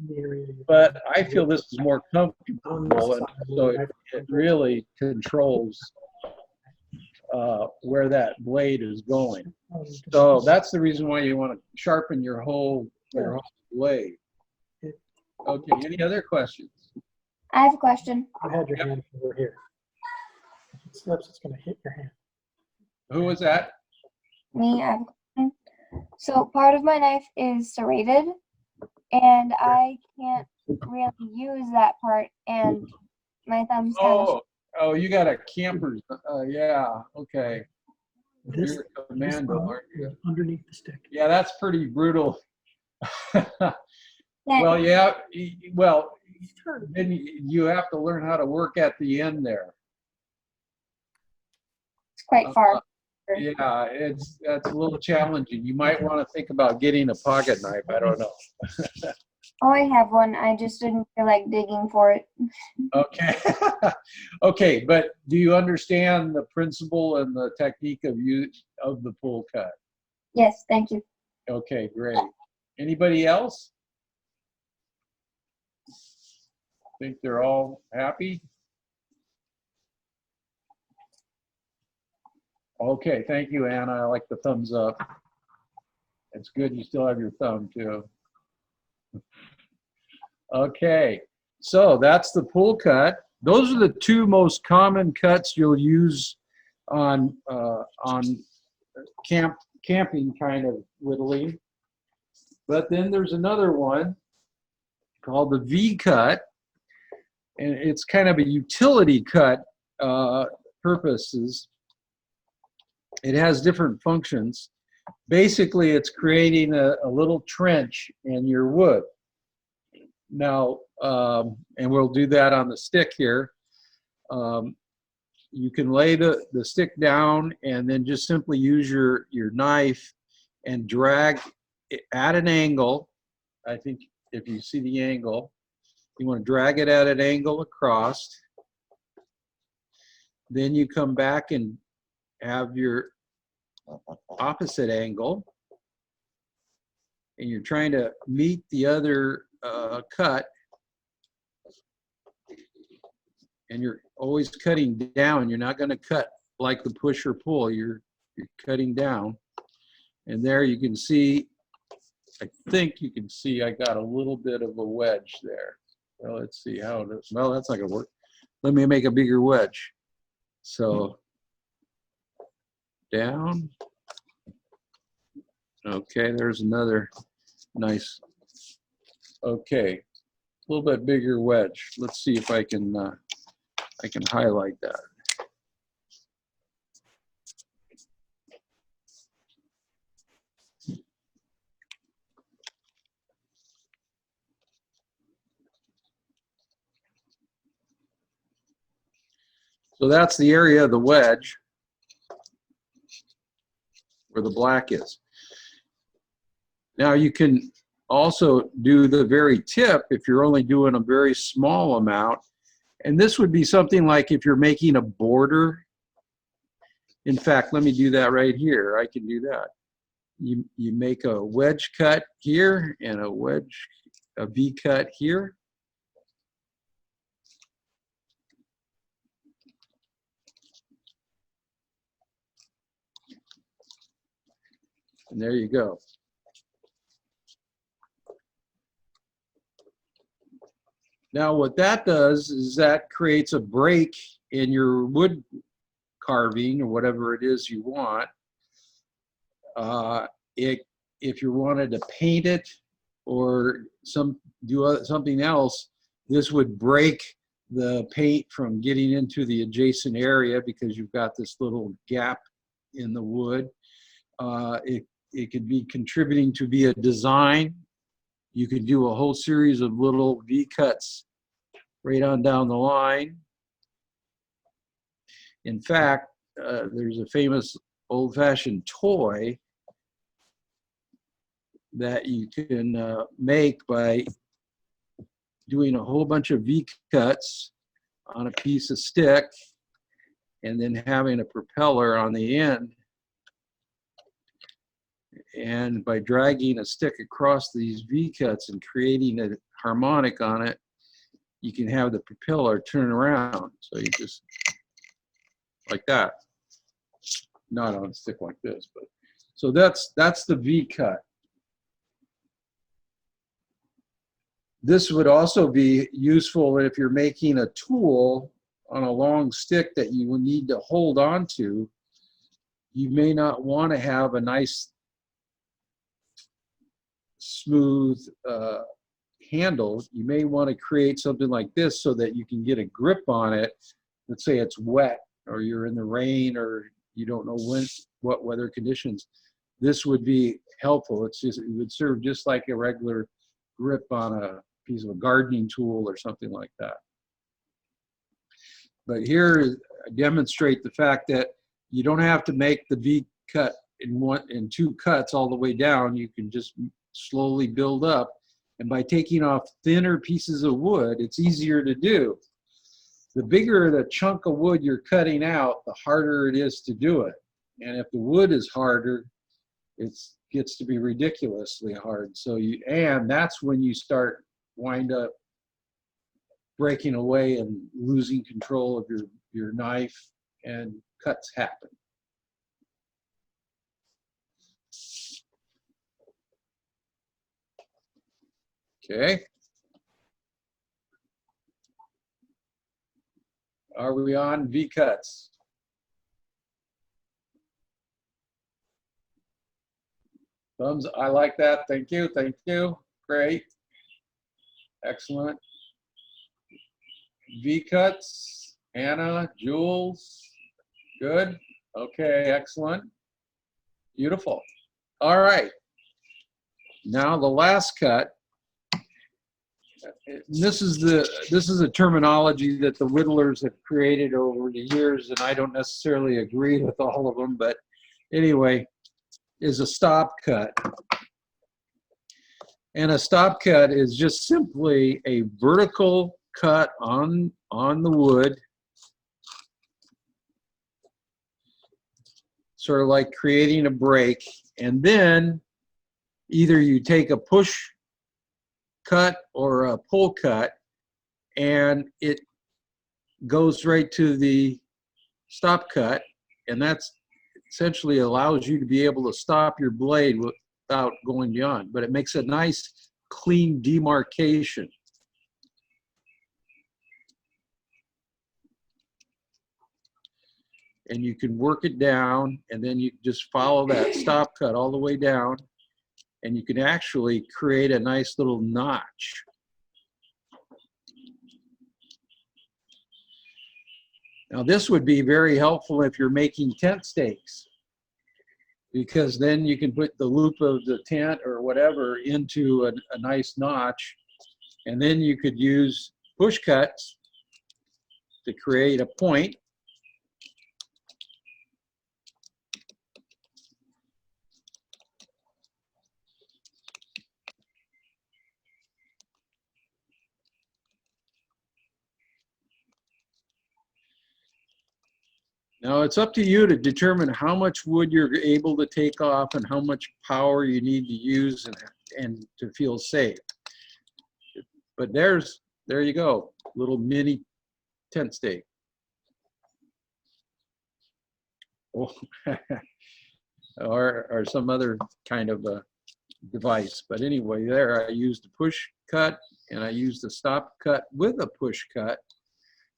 but I feel this is more comfortable, and so it really controls where that blade is going. So that's the reason why you want to sharpen your whole blade. Okay, any other questions? I have a question. You had your hand over here. If it slips, it's going to hit your hand. Who was that? Me, I have a question. So part of my knife is serrated, and I can't really use that part, and my thumb's kind of. Oh, you got a camper's. Yeah, okay. This, You're a commando, aren't you? is underneath the stick. Yeah, that's pretty brutal. Well, yeah, well, then you have to learn how to work at the end there. It's quite far. Yeah, that's a little challenging. You might want to think about getting a pocket knife. I don't know. Oh, I have one. I just didn't feel like digging for it. Okay. Okay, but do you understand the principle and the technique of use of the pull cut? Yes, thank you. Okay, great. Anybody else? Think they're all happy? Okay, thank you, Anna. I like the thumbs up. It's good you still have your thumb, too. Okay, so that's the pull cut. Those are the two most common cuts you'll use on camping kind of whittling. But then there's another one called the V cut, and it's kind of a utility cut purposes. It has different functions. Basically, it's creating a little trench in your wood. Now, and we'll do that on the stick here. You can lay the stick down and then just simply use your knife and drag it at an angle. I think if you see the angle, you want to drag it at an angle across. Then you come back and have your opposite angle, and you're trying to meet the other cut, and you're always cutting down. You're not going to cut like the push or pull. You're cutting down, and there you can see, I think you can see I got a little bit of a wedge there. Well, let's see how it is. Well, that's not going to work. Let me make a bigger wedge. So down. Okay, there's another nice, okay, a little bit bigger wedge. Let's see if I can highlight that. So that's the area of the wedge where the black is. Now you can also do the very tip if you're only doing a very small amount. And this would be something like if you're making a border. In fact, let me do that right here. I can do that. You make a wedge cut here and a V cut here. And there you go. Now what that does is that creates a break in your wood carving or whatever it is you want. If you wanted to paint it or do something else, this would break the paint from getting into the adjacent area because you've got this little gap in the wood. It could be contributing to be a design. You could do a whole series of little V-cuts right on down the line. In fact, there's a famous old-fashioned toy that you can make by doing a whole bunch of V-cuts on a piece of stick and then having a propeller on the end. And by dragging a stick across these V-cuts and creating a harmonic on it, you can have the propeller turn around. So you just, like that. Not on a stick like this, but. So that's the V-cut. This would also be useful if you're making a tool on a long stick that you will need to hold on to. You may not want to have a nice smooth handle. You may want to create something like this so that you can get a grip on it. Let's say it's wet or you're in the rain or you don't know what weather conditions. This would be helpful. It would serve just like a regular grip on a piece of a gardening tool or something like that. But here I demonstrate the fact that you don't have to make the V-cut in two cuts all the way down. You can just slowly build up, and by taking off thinner pieces of wood, it's easier to do. The bigger the chunk of wood you're cutting out, the harder it is to do it. And if the wood is harder, it gets to be ridiculously hard. So and that's when you wind up breaking away and losing control of your knife, and cuts happen. Okay. Are we on V-cuts? Thumbs, I like that. Thank you. Thank you. Great. Excellent. V-cuts. Anna, Jules. Good. Okay, excellent. Beautiful. All right. Now the last cut. This is a terminology that the whittlers have created over the years, and I don't necessarily agree with all of them, but anyway, is a stop cut. And a stop cut is just simply a vertical cut on the wood, sort of like creating a break, and then either you take a push cut or a pull cut, and it goes right to the stop cut, and that's essentially allows you to be able to stop your blade without going beyond, but it makes a nice clean demarcation. And you can work it down, and then you just follow that stop cut all the way down, and you can actually create a nice little notch. Now this would be very helpful if you're making tent stakes, because then you can put the loop of the tent or whatever into a nice notch, and then you could use push cuts to create a point. Now it's up to you to determine how much wood you're able to take off and how much power you need to use and to feel safe. But there you go, little mini tent stake. Oh, or some other kind of a device. But anyway, there I used a push cut and I used a stop cut with a push cut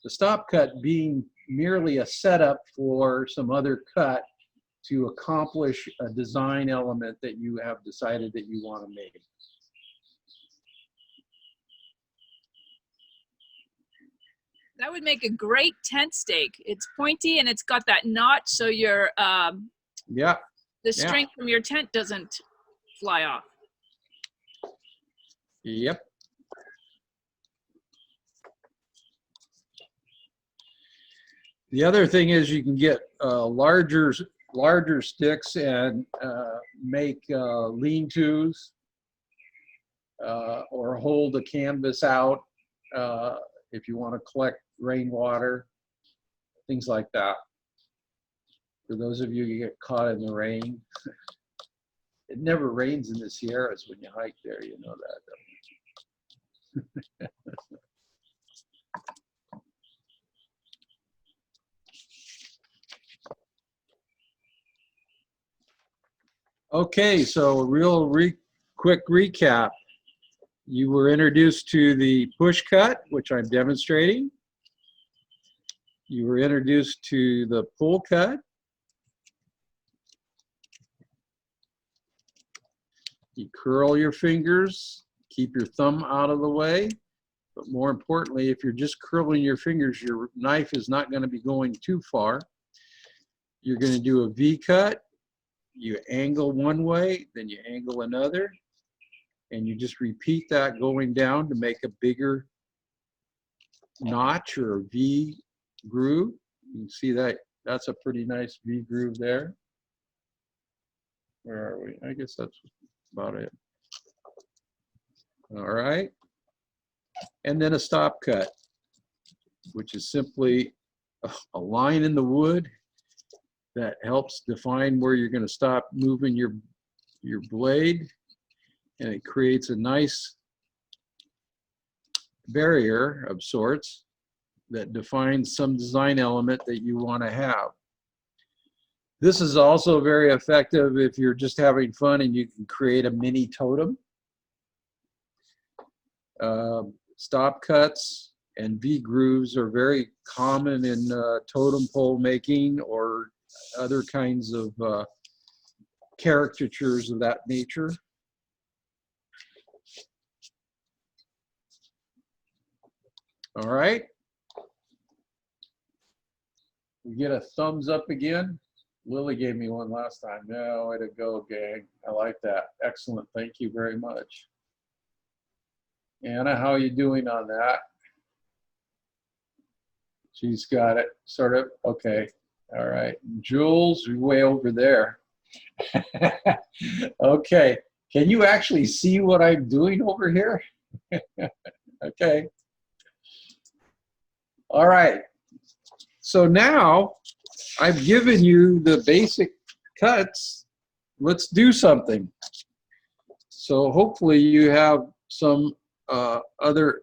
The stop cut being merely a setup for some other cut to accomplish a design element that you have decided that you want to make. That would make a great tent stake. It's pointy and it's got that notch, so your Yeah. the string from your tent doesn't fly off. Yep. The other thing is you can get larger sticks and make lean-tos or hold the canvas out if you want to collect rainwater, things like that. For those of you who get caught in the rain, it never rains in the Sierras when you hike there, you know that, don't you? Okay, so a real quick recap. You were introduced to the push cut, which I'm demonstrating. You were introduced to the pull cut. You curl your fingers, keep your thumb out of the way. But more importantly, if you're just curling your fingers, your knife is not going to be going too far. You're going to do a V cut. You angle one way, then you angle another, and you just repeat that going down to make a bigger notch or a V groove. You can see that that's a pretty nice V groove there. Where are we? I guess that's about it. All right. And then a stop cut, which is simply a line in the wood that helps define where you're going to stop moving your blade, and it creates a nice barrier of sorts that defines some design element that you want to have. This is also very effective if you're just having fun and you can create a mini totem. Stop cuts and V grooves are very common in totem pole making or other kinds of caricatures of that nature. All right. We get a thumbs up again. Lily gave me one last time. Yeah, way to go, gang. I like that. Excellent. Thank you very much. Anna, how are you doing on that? She's got it, sort of. Okay. All right. Jules, you're way over there. Okay. Can you actually see what I'm doing over here? Okay. All right. So now I've given you the basic cuts. Let's do something. So hopefully you have some other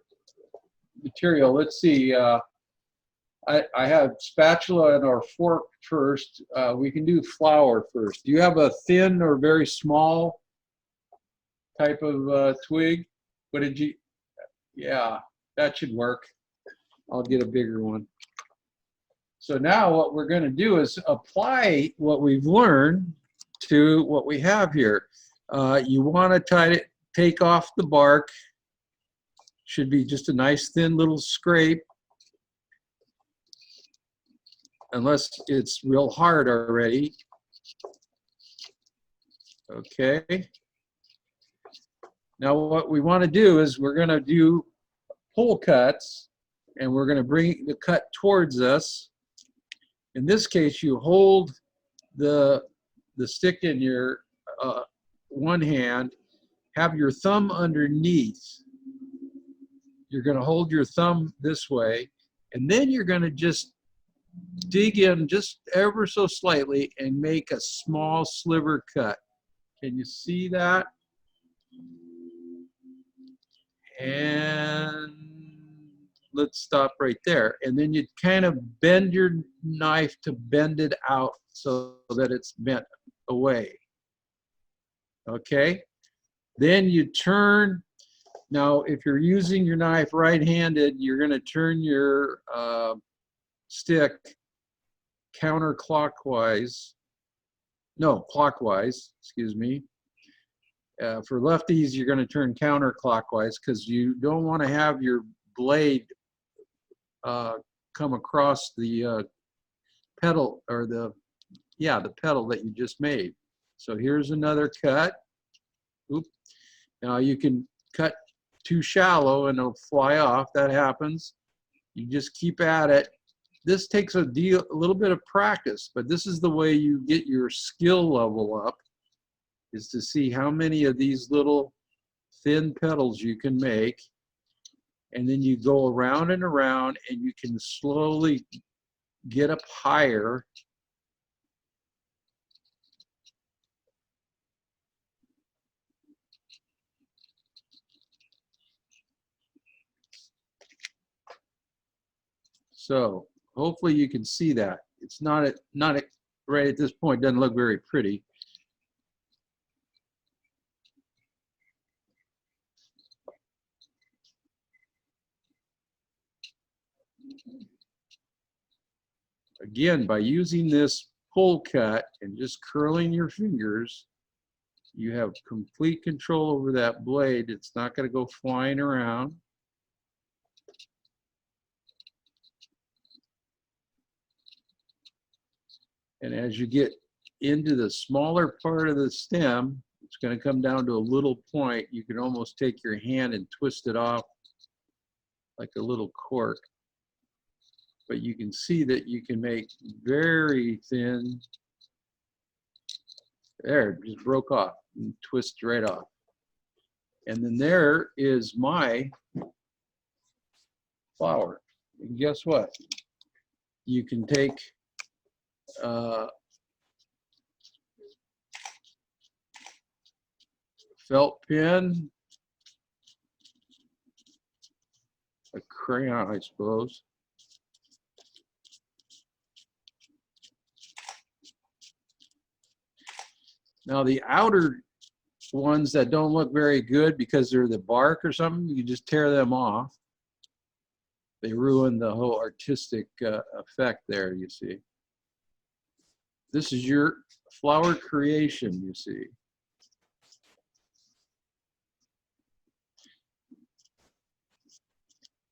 material. Let's see. I have spatula and our fork first. We can do flour first. Do you have a thin or very small type of twig? What did you? Yeah, that should work. I'll get a bigger one. So now what we're going to do is apply what we've learned to what we have here. You want to take off the bark. Should be just a nice thin little scrape, unless it's real hard already. Okay. Now what we want to do is we're going to do pull cuts, and we're going to bring the cut towards us. In this case, you hold the stick in your one hand, have your thumb underneath. You're going to hold your thumb this way, and then you're going to just dig in just ever so slightly and make a small sliver cut. Can you see that? And let's stop right there. And then you kind of bend your knife to bend it out so that it's bent away. Okay? Then you turn Now, if you're using your knife right-handed, you're going to turn your stick counterclockwise. No, clockwise, excuse me. For lefties, you're going to turn counterclockwise because you don't want to have your blade come across the pedal, or the pedal that you just made. So here's another cut. Oop. Now you can cut too shallow and it'll fly off. That happens. You just keep at it. This takes a little bit of practice, but this is the way you get your skill level up, is to see how many of these little thin petals you can make. And then you go around and around, and you can slowly get up higher. So hopefully you can see that. It's not right at this point, doesn't look very pretty. Again, by using this pull cut and just curling your fingers, you have complete control over that blade. It's not going to go flying around. And as you get into the smaller part of the stem, it's going to come down to a little point. You can almost take your hand and twist it off like a little cork. But you can see that you can make very thin. There, it just broke off and twist right off. And then there is my flower. And guess what? You can take felt pen, a crayon, I suppose. Now the outer ones that don't look very good because they're the bark or something, you just tear them off. They ruin the whole artistic effect there, you see. This is your flower creation, you see.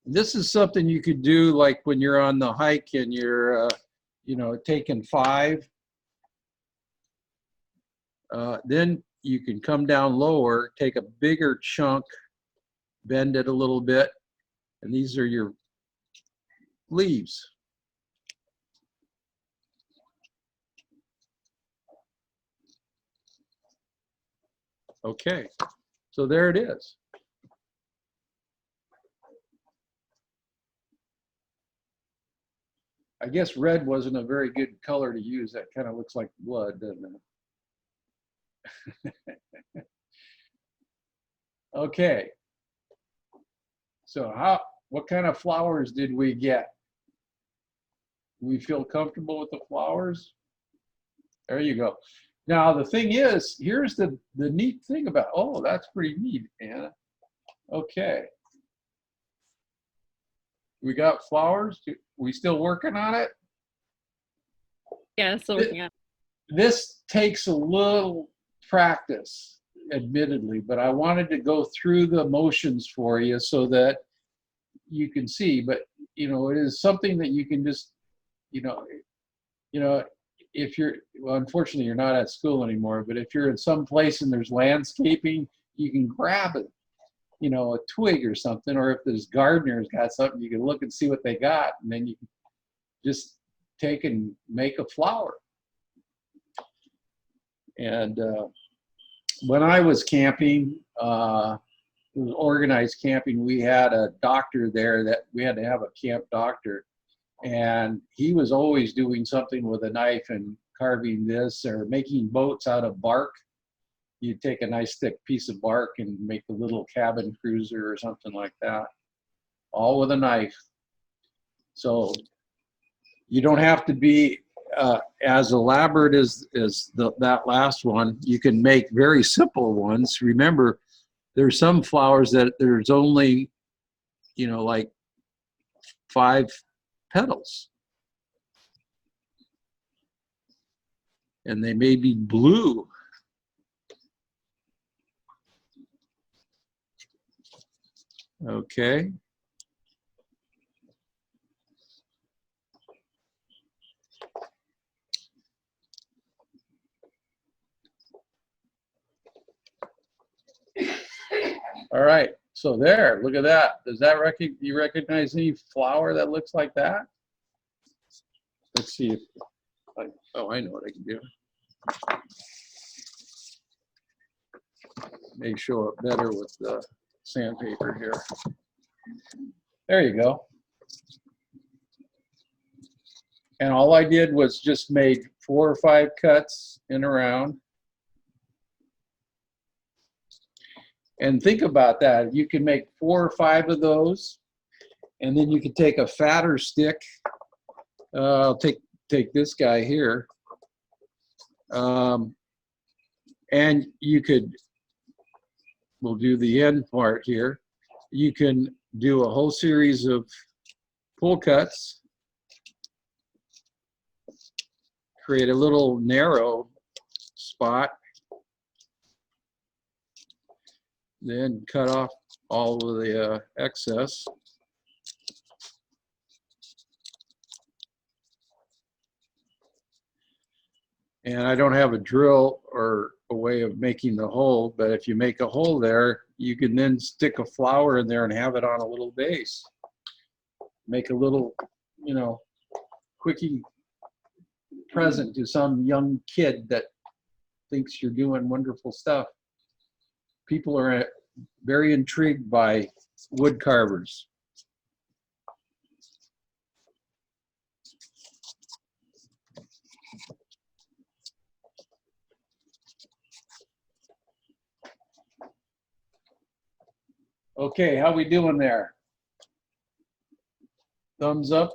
This is something you could do like when you're on the hike and you're, you know, taking 5. Then you can come down lower, take a bigger chunk, bend it a little bit, and these are your leaves. Okay, so there it is. I guess red wasn't a very good color to use. That kind of looks like blood, doesn't it? Okay. So what kind of flowers did we get? We feel comfortable with the flowers? There you go. Now the thing is, here's the neat thing about, oh, that's pretty neat, Anna. Okay. We got flowers. We still working on it? Yeah, still working on it. This takes a little practice, admittedly, but I wanted to go through the motions for you so that you can see. But you know, it is something that you can just, you know, if you're, well, unfortunately you're not at school anymore, but if you're in some place and there's landscaping, you can grab it, you know, a twig or something, or if there's gardeners got something, you can look and see what they got, and then you can just take and make a flower. And when I was camping, it was organized camping, we had a doctor there that we had to have a camp doctor, and he was always doing something with a knife and carving this or making boats out of bark. You'd take a nice thick piece of bark and make a little cabin cruiser or something like that, all with a knife. So you don't have to be as elaborate as that last one. You can make very simple ones. Remember, there's some flowers that there's only, like 5 petals. And they may be blue. Okay. All right, so there, look at that. Does that you recognize any flower that looks like that? Let's see if, oh, I know what I can do. May show up better with the sandpaper here. There you go. And all I did was just made 4 or 5 cuts in around. And think about that. You can make 4 or 5 of those, and then you can take a fatter stick. I'll take this guy here, and you could. We'll do the end part here. You can do a whole series of pull cuts, create a little narrow spot, then cut off all of the excess. And I don't have a drill or a way of making the hole, but if you make a hole there, you can then stick a flower in there and have it on a little base. Make a little, quickie present to some young kid that thinks you're doing wonderful stuff. People are very intrigued by wood carvers. Okay, how we doing there? Thumbs up.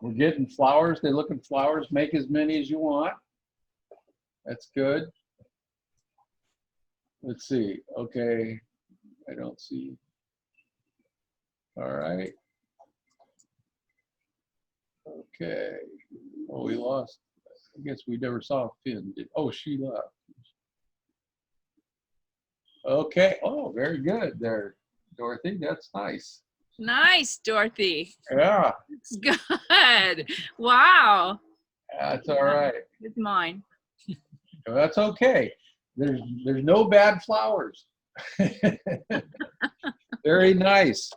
We're getting flowers. They're looking flowers. Make as many as you want. That's good. Let's see. Okay, I don't see. All right. Okay. Oh, we lost. I guess we never saw Finn. Oh, she left. Okay. Oh, very good there, Dorothy. That's nice. Nice, Dorothy. Yeah. It's good. Wow. That's all right. It's mine. Well, that's okay. There's no bad flowers. Very nice.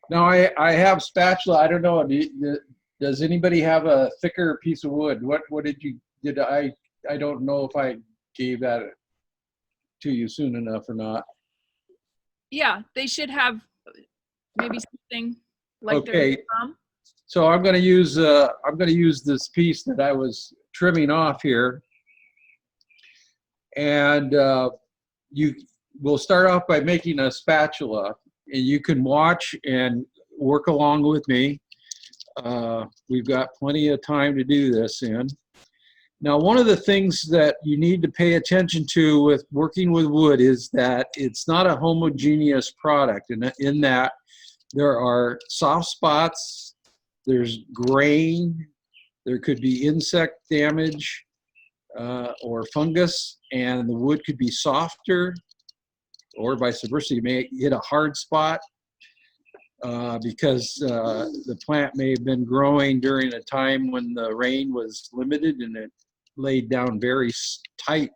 Now I have spatula. I don't know. Does anybody have a thicker piece of wood? What did I don't know if I gave that to you soon enough or not. Yeah, they should have maybe something like okay. their thumb. So I'm going to use this piece that I was trimming off here, and you will start off by making a spatula, and you can watch and work along with me. We've got plenty of time to do this in. Now, one of the things that you need to pay attention to with working with wood is that it's not a homogeneous product, and in that there are soft spots, there's grain, there could be insect damage or fungus, and the wood could be softer, or vice versa. You may hit a hard spot because the plant may have been growing during a time when the rain was limited and it laid down very tight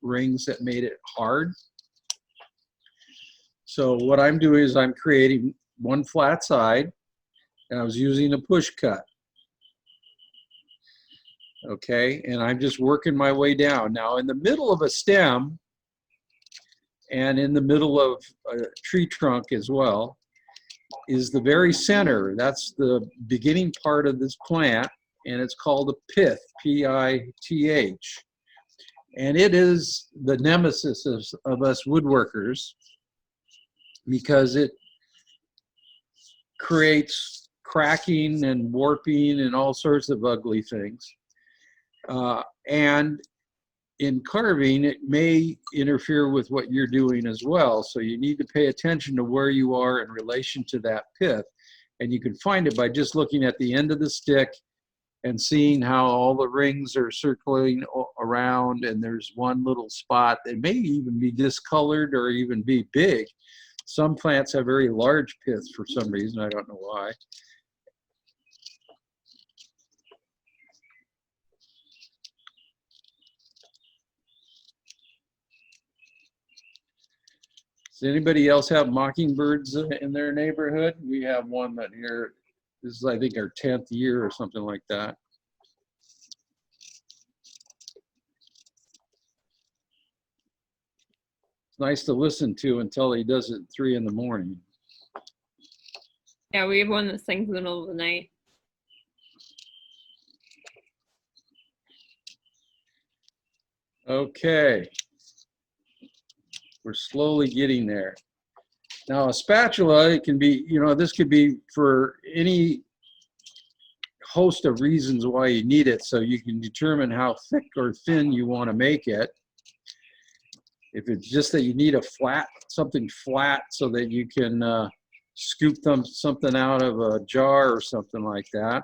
rings that made it hard. So what I'm doing is I'm creating one flat side, and I was using a push cut. Okay, and I'm just working my way down. Now in the middle of a stem and in the middle of a tree trunk as well is the very center. That's the beginning part of this plant, and it's called a pith, P-I-T-H. And it is the nemesis of us woodworkers because it creates cracking and warping and all sorts of ugly things. And in carving, it may interfere with what you're doing as well. So you need to pay attention to where you are in relation to that pith. And you can find it by just looking at the end of the stick and seeing how all the rings are circling around, and there's one little spot that may even be discolored or even be big. Some plants have very large piths for some reason. I don't know why. Does anybody else have mockingbirds in their neighborhood? We have one that here, this is I think our 10th year or something like that. It's nice to listen to until he does it at 3 in the morning. Yeah, we have one that sings in the middle of the night. Okay. We're slowly getting there. Now a spatula, it can be, you know, this could be for any host of reasons why you need it, so you can determine how thick or thin you want to make it. If it's just that you need a flat, something flat so that you can scoop something out of a jar or something like that,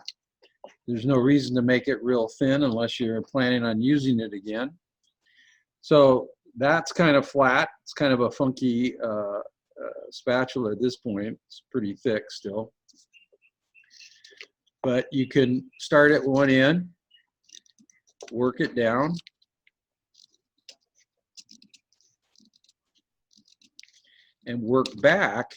there's no reason to make it real thin unless you're planning on using it again. So that's kind of flat. It's kind of a funky spatula at this point. It's pretty thick still. But you can start at one end, work it down. And work back.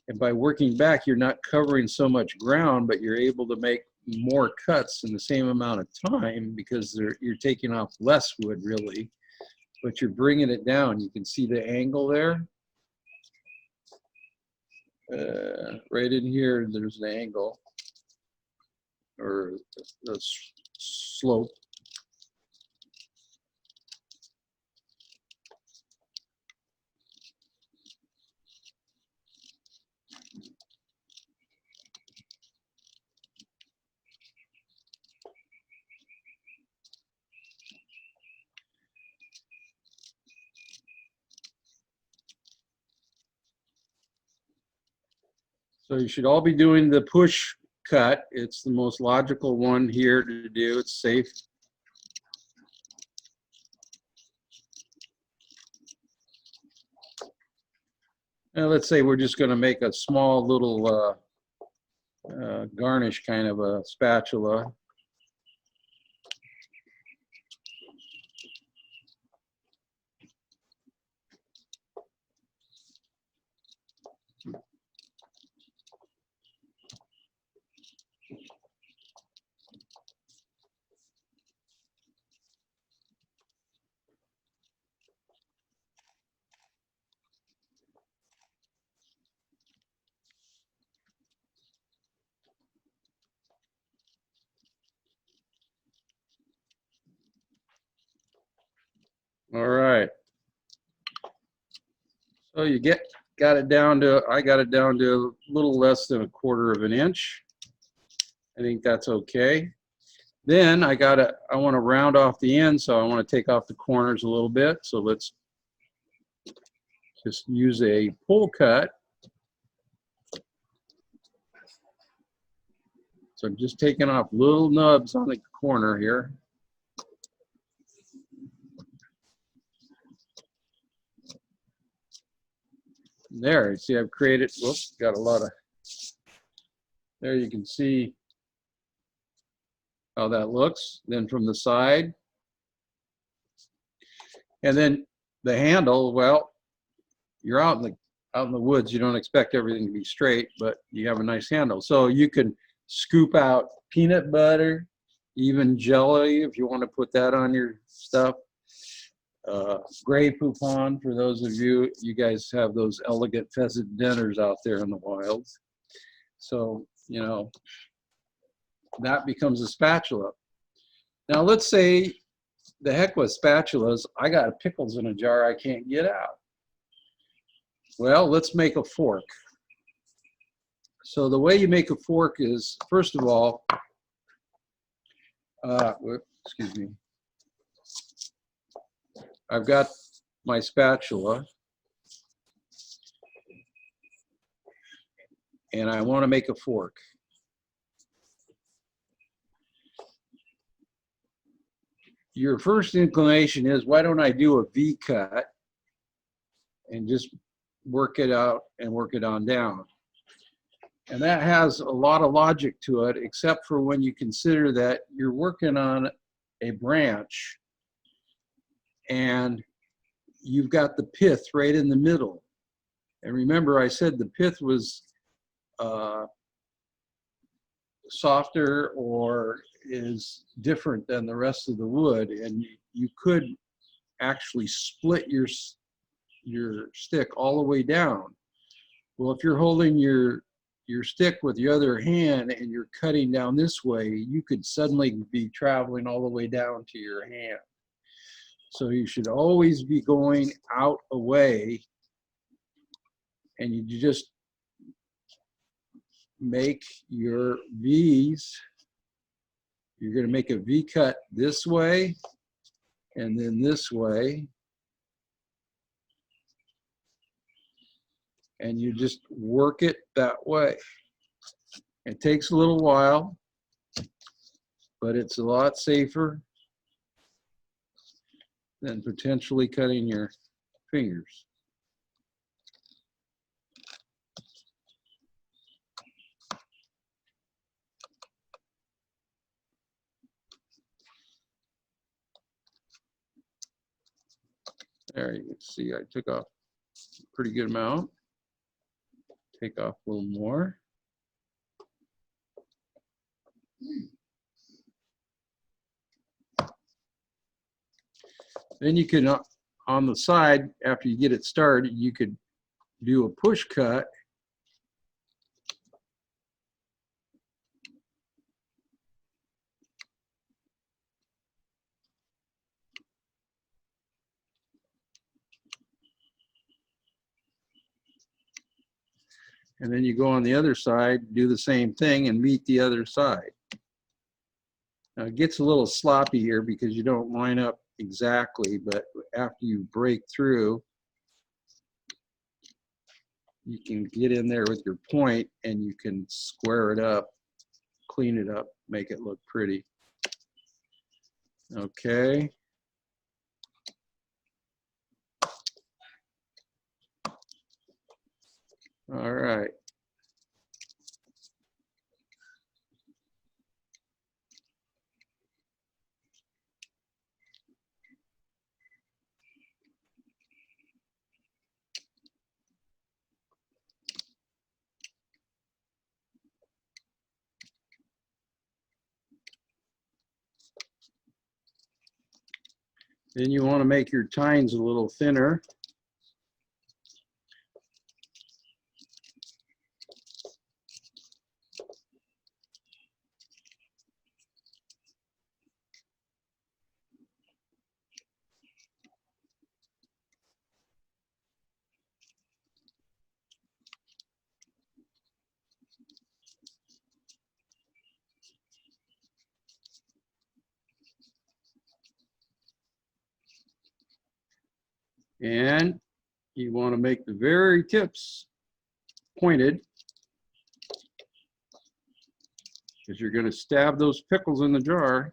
And by working back, you're not covering so much ground, but you're able to make more cuts in the same amount of time because you're taking off less wood really, but you're bringing it down. You can see the angle there. Right in here, there's an angle or a slope. So you should all be doing the push cut. It's the most logical one here to do. It's safe. Now let's say we're just going to make a small little garnish kind of a spatula. All right. So you got it down to, I got it down to a little less than 1/4 of an inch. I think that's okay. Then I want to round off the end, so I want to take off the corners a little bit. So let's just use a pull cut. So I'm just taking off little nubs on the corner here. There, you see I've created, whoops, got a lot of, there you can see how that looks. Then from the side. And then the handle, well, you're out in the woods, you don't expect everything to be straight, but you have a nice handle. So you can scoop out peanut butter, even jelly if you want to put that on your stuff. Gray poupon, for those of you guys have those elegant pheasant dinners out there in the wilds. So, you know, that becomes a spatula. Now let's say, the heck with spatulas, I got pickles in a jar I can't get out. Well, let's make a fork. So the way you make a fork is, first of all, excuse me. I've got my spatula, and I want to make a fork. Your first inclination is, why don't I do a V cut and just work it out and work it on down? And that has a lot of logic to it, except for when you consider that you're working on a branch and you've got the pith right in the middle. And remember, I said the pith was softer or is different than the rest of the wood, and you could actually split your stick all the way down. Well, if you're holding your stick with the other hand and you're cutting down this way, you could suddenly be traveling all the way down to your hand. So you should always be going out away, and you just make your V's. You're going to make a V cut this way and then this way. And you just work it that way. It takes a little while, but it's a lot safer than potentially cutting your fingers. There you can see I took off a pretty good amount. Take off a little more. Then you can, on the side, after you get it started, you could do a push cut. And then you go on the other side, do the same thing, and meet the other side. Now it gets a little sloppy here because you don't line up exactly, but after you break through, you can get in there with your point and you can square it up, clean it up, make it look pretty. Okay. All right. Then you want to make your tines a little thinner. And you want to make the very tips pointed, because you're going to stab those pickles in the jar.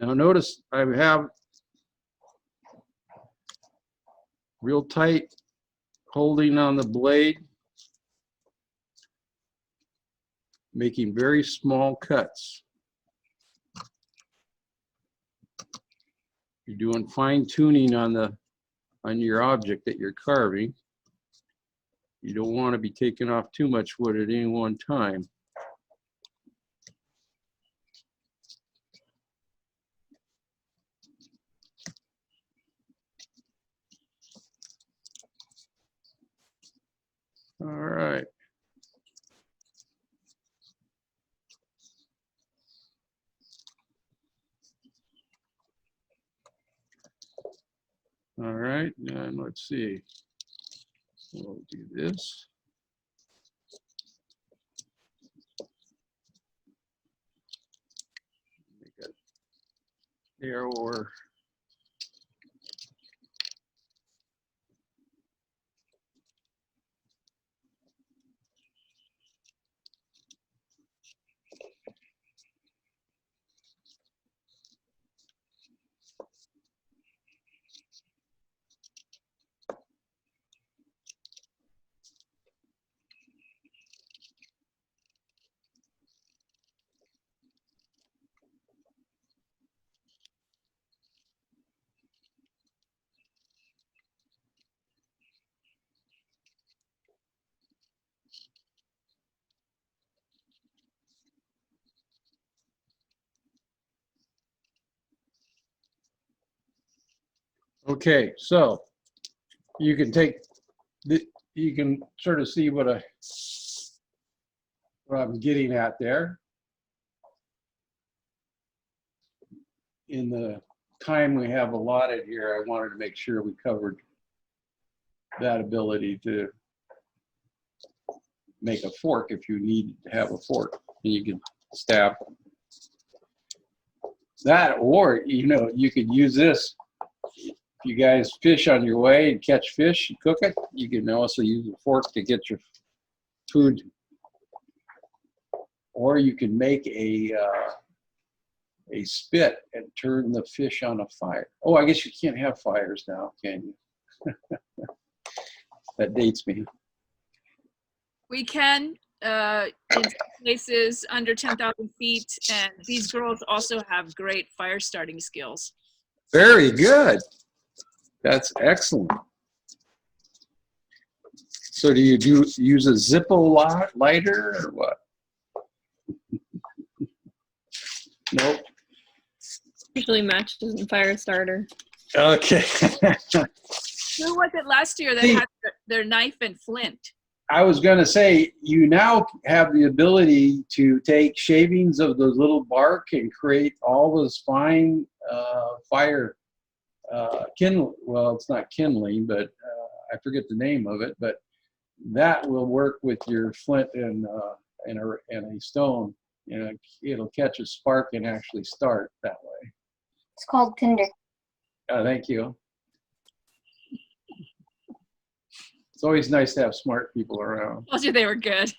Now notice I have real tight holding on the blade, making very small cuts. You're doing fine tuning on your object that you're carving. You don't want to be taking off too much wood at any one time. All right. All right, and let's see. We'll do this. Make it narrower. Okay, so you can take you can sort of see what I'm getting at there. In the time we have allotted here, I wanted to make sure we covered that ability to make a fork if you need to have a fork, and you can stab that, or you could use this. If you guys fish on your way and catch fish and cook it, you can also use a fork to get your food, or you can make a spit and turn the fish on a fire. Oh, I guess you can't have fires now, can you? That dates me. We can, in places under 10,000 feet, and these girls also have great fire starting skills. Very good. That's excellent. So do you use a Zippo lighter or what? Nope. Usually matches and fire starter. Okay. Who was it last year that had their knife and flint? I was going to say, you now have the ability to take shavings of the little bark and create all this fine fire kindling. Well, it's not kindling, but I forget the name of it. But that will work with your flint and a stone. It'll catch a spark and actually start that way. It's called Tinder. Thank you. It's always nice to have smart people around. Told you they were good.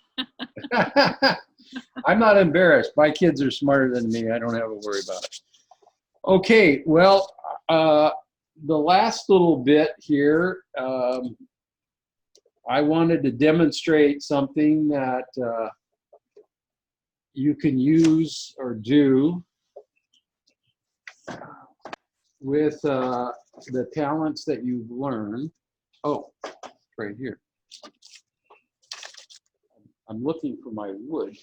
I'm not embarrassed. My kids are smarter than me. I don't have to worry about it. Okay, well, the last little bit here, I wanted to demonstrate something that you can use or do with the talents that you've learned. Oh, right here. I'm looking for my wood.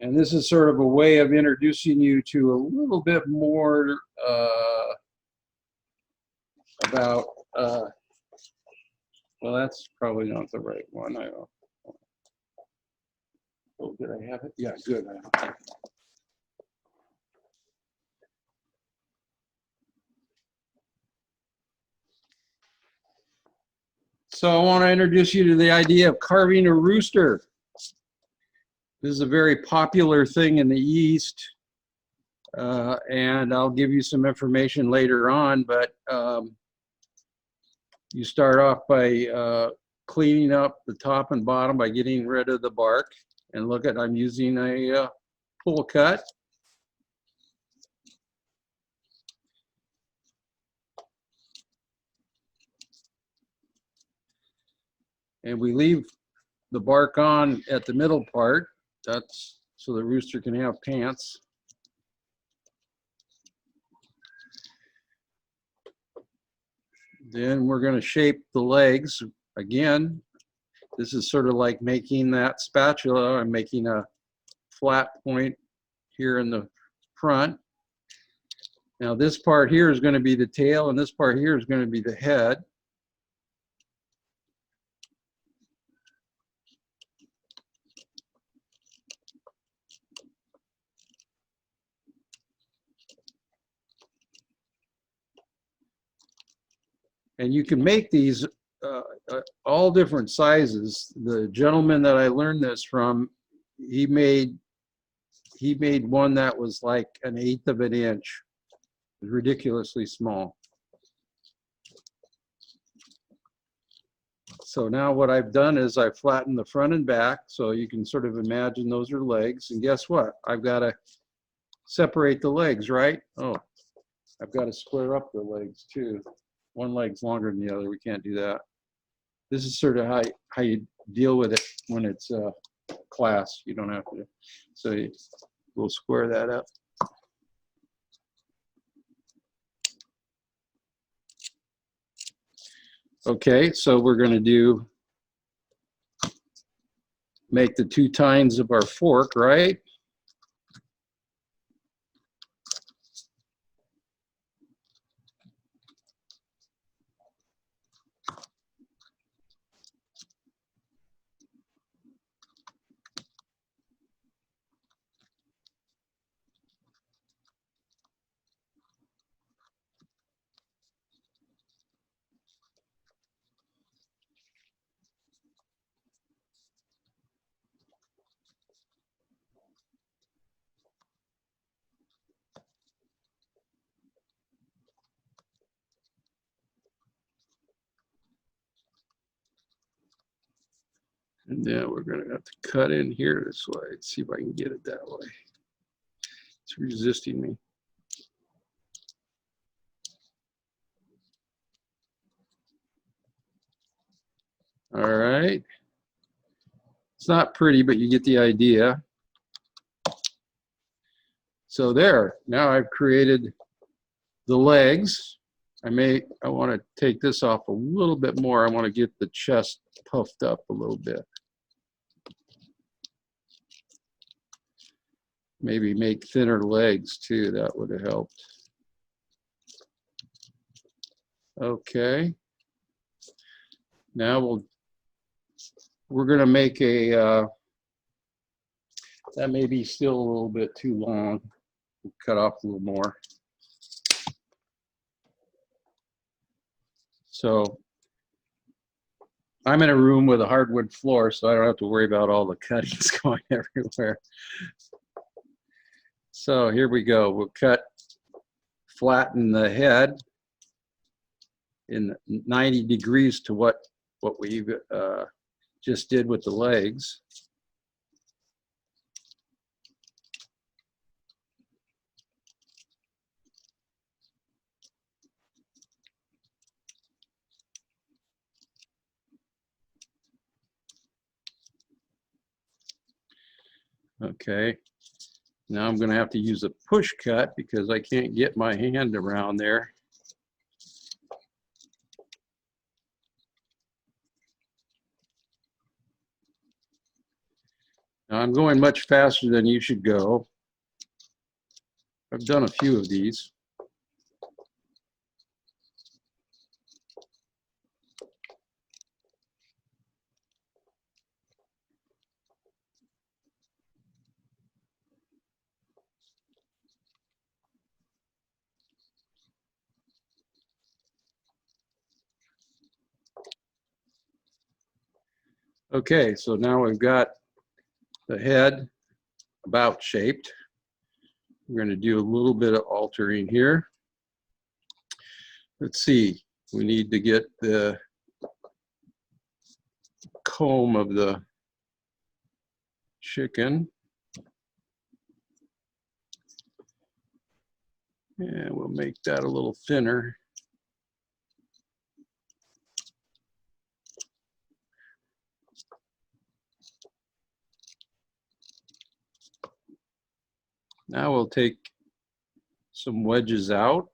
And this is sort of a way of introducing you to a little bit more about, well, that's probably not the right one. I don't. Oh, did I have it? Yeah, good. So I want to introduce you to the idea of carving a rooster. This is a very popular thing in the East, and I'll give you some information later on, but you start off by cleaning up the top and bottom by getting rid of the bark. And look at, I'm using a pull cut. And we leave the bark on at the middle part. That's so the rooster can have pants. Then we're going to shape the legs. Again, this is sort of like making that spatula. I'm making a flat point here in the front. Now this part here is going to be the tail, and this part here is going to be the head. And you can make these all different sizes. The gentleman that I learned this from, he made one that was like 1/8 of an inch. It was ridiculously small. So now what I've done is I've flattened the front and back, so you can sort of imagine those are legs. And guess what? I've got to separate the legs, right? Oh, I've got to square up the legs too. One leg's longer than the other. We can't do that. This is sort of how you deal with it when it's class. You don't have to. So we'll square that up. Okay, so we're going to make the 2 tines of our fork, right? And then we're going to have to cut in here this way. Let's see if I can get it that way. It's resisting me. All right. It's not pretty, but you get the idea. So there, now I've created the legs. I want to take this off a little bit more. I want to get the chest puffed up a little bit. Maybe make thinner legs too, that would have helped. Okay. Now we're going to make a, that may be still a little bit too long. We'll cut off a little more. So I'm in a room with a hardwood floor, so I don't have to worry about all the cuttings going everywhere. So here we go. We'll flatten the head in 90 degrees to what we just did with the legs. Okay. Now I'm going to have to use a push cut because I can't get my hand around there. Now I'm going much faster than you should go. I've done a few of these. Okay, so now we've got the head about shaped. We're going to do a little bit of altering here. Let's see, we need to get the comb of the chicken. And we'll make that a little thinner. Now we'll take some wedges out.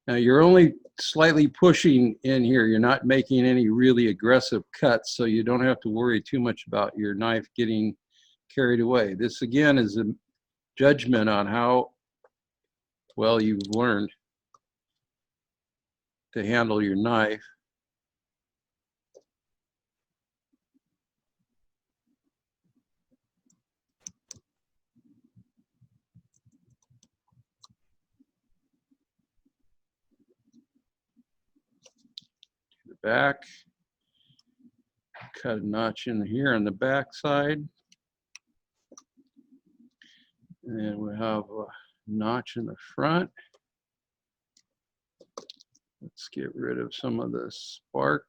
Now you're only slightly pushing in here. You're not making any really aggressive cuts, so you don't have to worry too much about your knife getting carried away. This again is a judgment on how well you've learned to handle your knife. back. Cut a notch in here on the back side. And then we have a notch in the front. Let's get rid of some of the spark.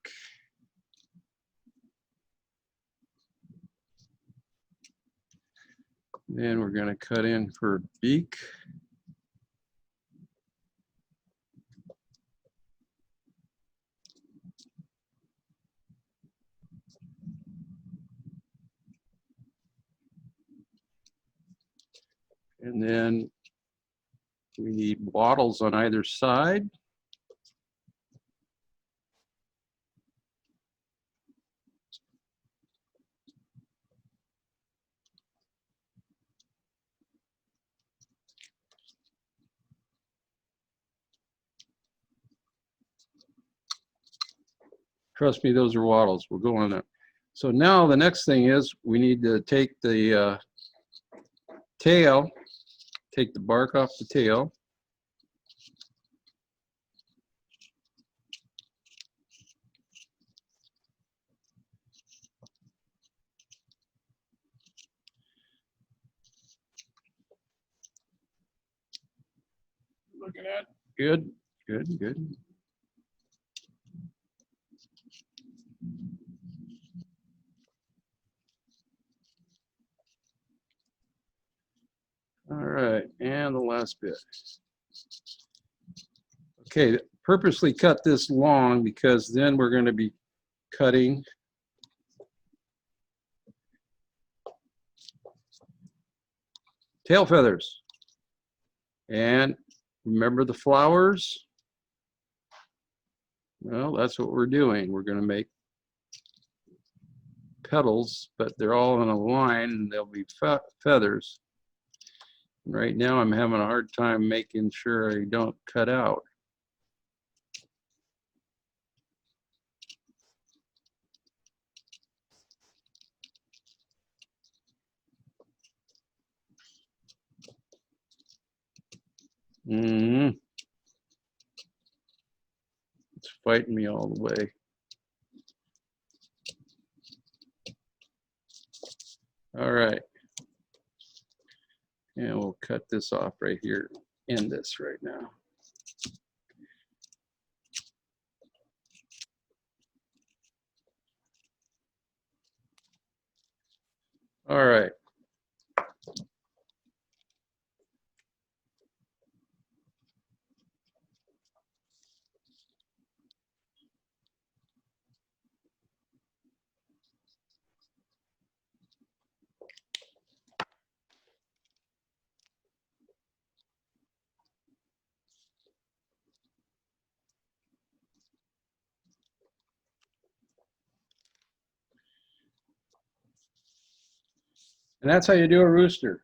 Then we're going to cut in for beak. And then we need wattles on either side. Trust me, those are wattles. We're going there. So now the next thing is we need to take the tail, take the bark off the tail. Look at that. Good, good, good. All right, and the last bit. Okay, purposely cut this long because then we're going to be cutting tail feathers. And remember the flowers? Well, that's what we're doing. We're going to make petals, but they're all in a line and they'll be feathers. Right now I'm having a hard time making sure I don't cut out. It's fighting me all the way. All right. And we'll cut this off right here in this right now. All right. And that's how you do a rooster.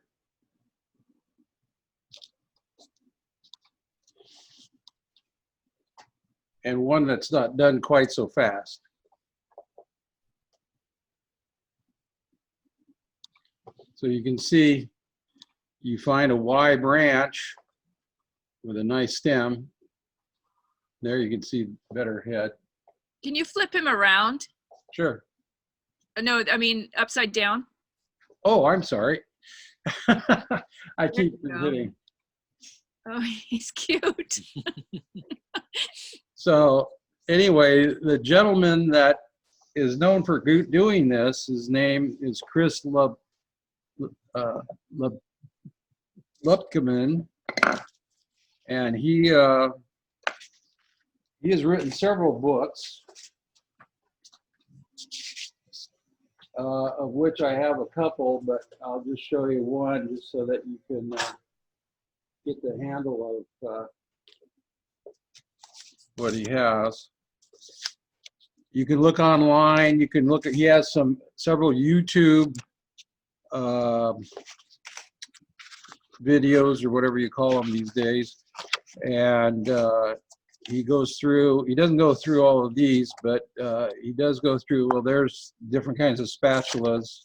And one that's not done quite so fast. So you can see, you find a Y branch with a nice stem. There you can see better head. Can you flip him around? Sure. No, I mean upside down. Oh, I'm sorry. I keep hitting. Oh, he's cute. So anyway, the gentleman that is known for doing this, his name is Chris Lupkeman, and he has written several books, of which I have a couple, but I'll just show you one just so that you can get the handle of what he has. You can look online. You can look at. He has several YouTube videos or whatever you call them these days, and he goes through. He doesn't go through all of these, but he does go through. Well, there's different kinds of spatulas.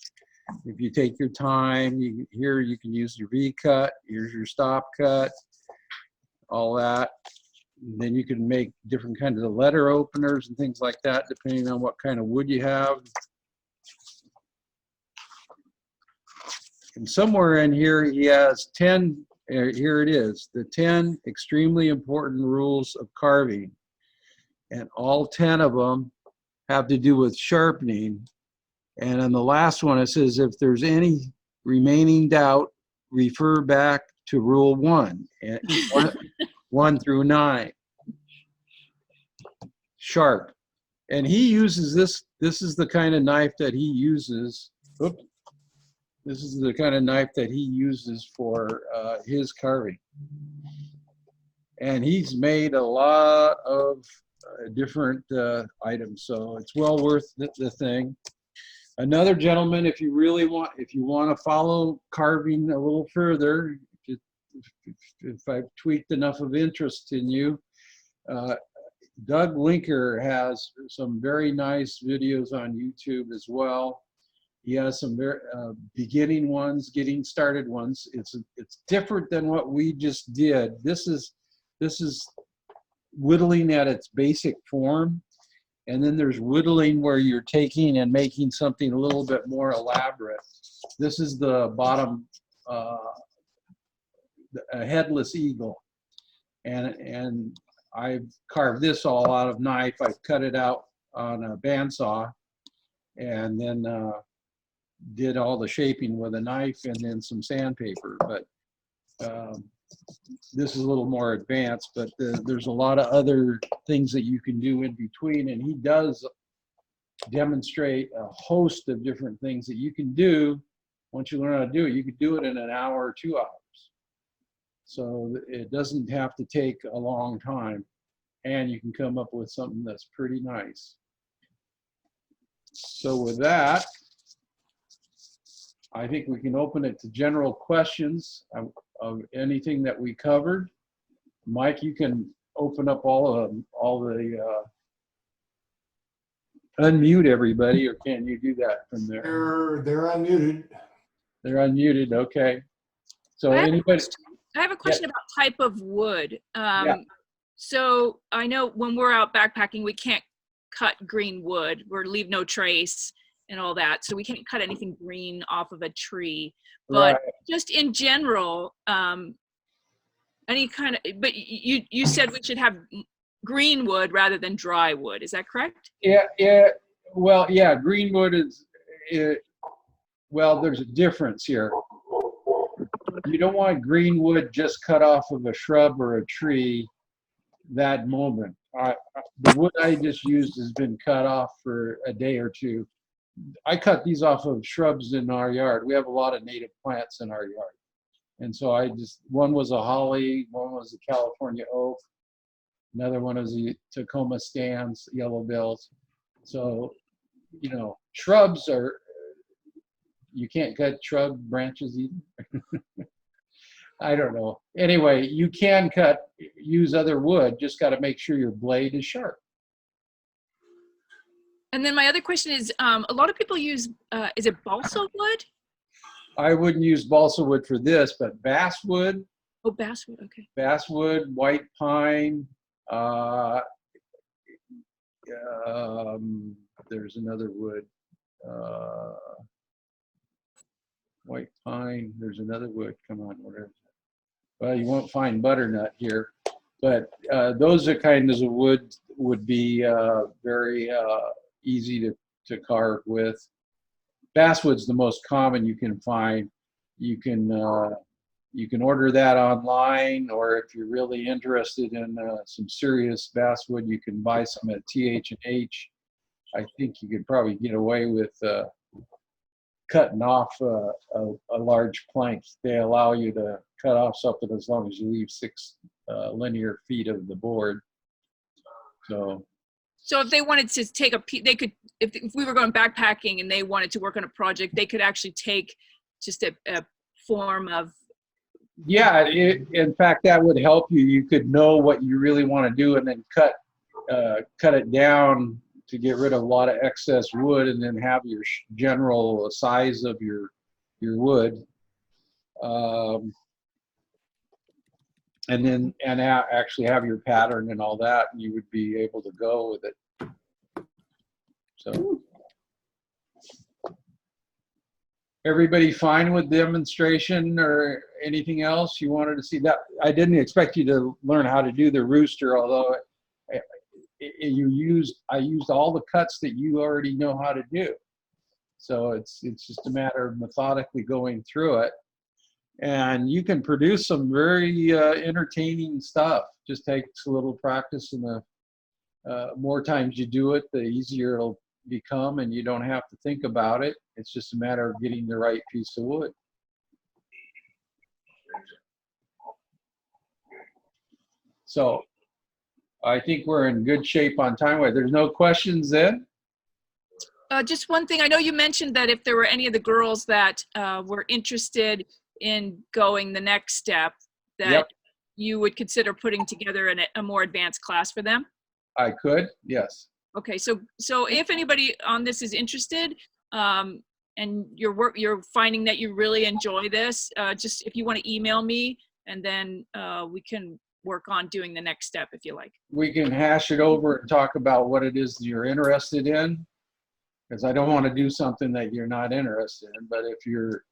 If you take your time, here you can use your V cut. Here's your stop cut. All that. then you can make different kinds of letter openers and things like that, depending on what kind of wood you have. And somewhere in here, he has 10, here it is, the 10 extremely important rules of carving. And all 10 of them have to do with sharpening. And on the last one, it says, if there's any remaining doubt, refer back to rule 1, and 1 through 9. Sharp. And he uses this is the kind of knife that he uses. Oops. This is the kind of knife that he uses for his carving. And he's made a lot of different items, so it's well worth the thing. Another gentleman, if you want to follow carving a little further, if I've tweaked enough of interest in you, Doug Winker has some very nice videos on YouTube as well. He has some very beginning ones, getting started ones. It's different than what we just did. This is whittling at its basic form, and then there's whittling where you're taking and making something a little bit more elaborate. This is the bottom, a headless eagle, and I've carved this all out of knife. I've cut it out on a bandsaw, and then did all the shaping with a knife and then some sandpaper. But this is a little more advanced, but there's a lot of other things that you can do in between, and he does demonstrate a host of different things that you can do. Once you learn how to do it, you could do it in an hour or 2 hours. So it doesn't have to take a long time, and you can come up with something that's pretty nice. So with that, I think we can open it to general questions of anything that we covered. Mike, you can open up all the unmute everybody, or can you do that from there? They're unmuted. They're unmuted. Okay. So anybody? I have a question about type of wood. So I know when we're out backpacking, we can't cut green wood. We're leave no trace and all that. So we can't cut anything green off of a tree. But just in general, any kind of, but you said we should have green wood rather than dry wood. Is that correct? Yeah. Well, yeah, green wood is, well, there's a difference here. You don't want green wood just cut off of a shrub or a tree that moment. The wood I just used has been cut off for a day or two. I cut these off of shrubs in our yard. We have a lot of native plants in our yard. And so one was a holly, one was a California oak, another one was a Tacoma stans, yellow bills. So, shrubs you can't cut shrub branches either. I don't know. Anyway, you can use other wood, just got to make sure your blade is sharp. And then my other question is, a lot of people use, is it balsa wood? I wouldn't use balsa wood for this, but basswood. Oh, basswood, okay. Basswood, white pine. There's another wood. White pine. There's another wood. Come on, whatever. Well, you won't find butternut here, but those are kinds of wood would be very easy to carve with. Basswood's the most common you can find. You can order that online, or if you're really interested in some serious basswood, you can buy some at T&H. I think you could probably get away with cutting off a large plank. They allow you to cut off something as long as you leave 6 linear feet of the board. So if they wanted to take they could, if we were going backpacking and they wanted to work on a project, they could actually take just a form of. Yeah, in fact, that would help you. You could know what you really want to do and then cut it down to get rid of a lot of excess wood, and then have your general size of your wood. and then actually have your pattern and all that, and you would be able to go with it. So everybody fine with demonstration or anything else you wanted to see? That I didn't expect you to learn how to do the rooster, although I used all the cuts that you already know how to do. So it's just a matter of methodically going through it, and you can produce some very entertaining stuff. Just takes a little practice, and the more times you do it, the easier it'll become, and you don't have to think about it. It's just a matter of getting the right piece of wood. So I think we're in good shape on time. There's no questions then? Just one thing, I know you mentioned that if there were any of the girls that were interested in going the next step, that Yep. you would consider putting together a more advanced class for them. I could, yes. Okay, so if anybody on this is interested, and you're finding that you really enjoy this, just if you want to email me, and then we can work on doing the next step if you like. We can hash it over and talk about what it is you're interested in, because I don't want to do something that you're not interested in. But if you're,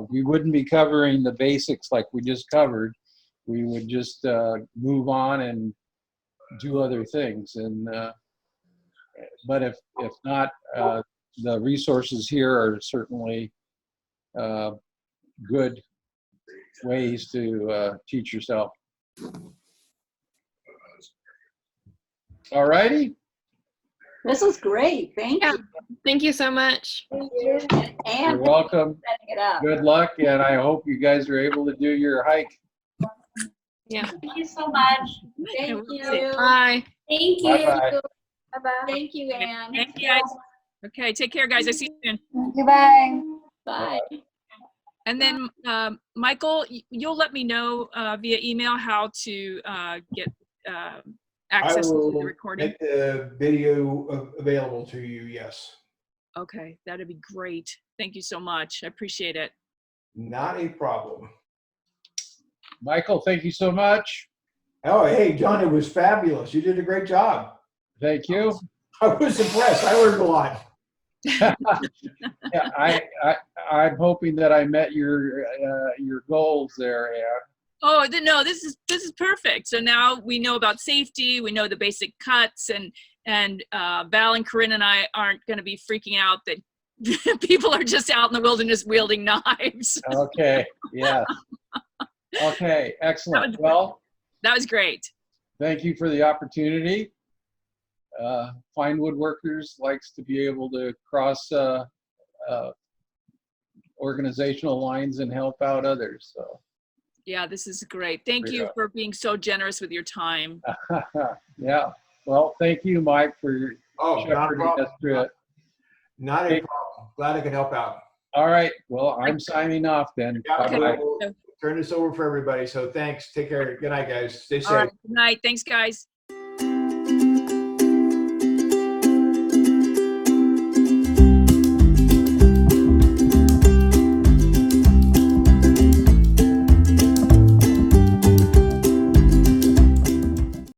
we wouldn't be covering the basics like we just covered. We would just move on and do other things. And but if not, the resources here are certainly good ways to teach yourself. All righty. This is great. Thank Yeah. you. Thank you so much. Thank you. And You're welcome. setting it up. Good luck, and I hope you guys are able to do your hike. Yeah. Thank you so much. Thank you. Bye. Thank you. Bye-bye. Bye-bye. Thank you, Anne. Thank you, guys. Okay, take care, guys. I see you soon. Goodbye. Bye. And then, Michael, you'll let me know via email how to get access I to will the recording. make the video available to you, yes. Okay, that'd be great. Thank you so much. I appreciate it. Not a problem. Michael, thank you so much. Oh, hey, John, it was fabulous. You did a great job. Thank you. I was impressed. I learned a lot. Yeah, I'm hoping that I met your goals there, Ann. Oh, no, this is perfect. So now we know about safety. We know the basic cuts, and Val and Corinne and I aren't going to be freaking out that people are just out in the wilderness wielding knives. Okay. Yeah. Okay. Excellent. Well, that was great. thank you for the opportunity. Fine Woodworkers likes to be able to cross organizational lines and help out others. So. Yeah, this is great. Thank you for being so generous with your time. Yeah. Well, thank you, Mike, for shepherding us through it. Not a problem. Glad I could help out. All right. Well, I'm signing off then. Yeah, Bye-bye. we'll turn this over for everybody. So thanks. Take care. Good night, guys. Stay safe. All right. Good night. Thanks, guys.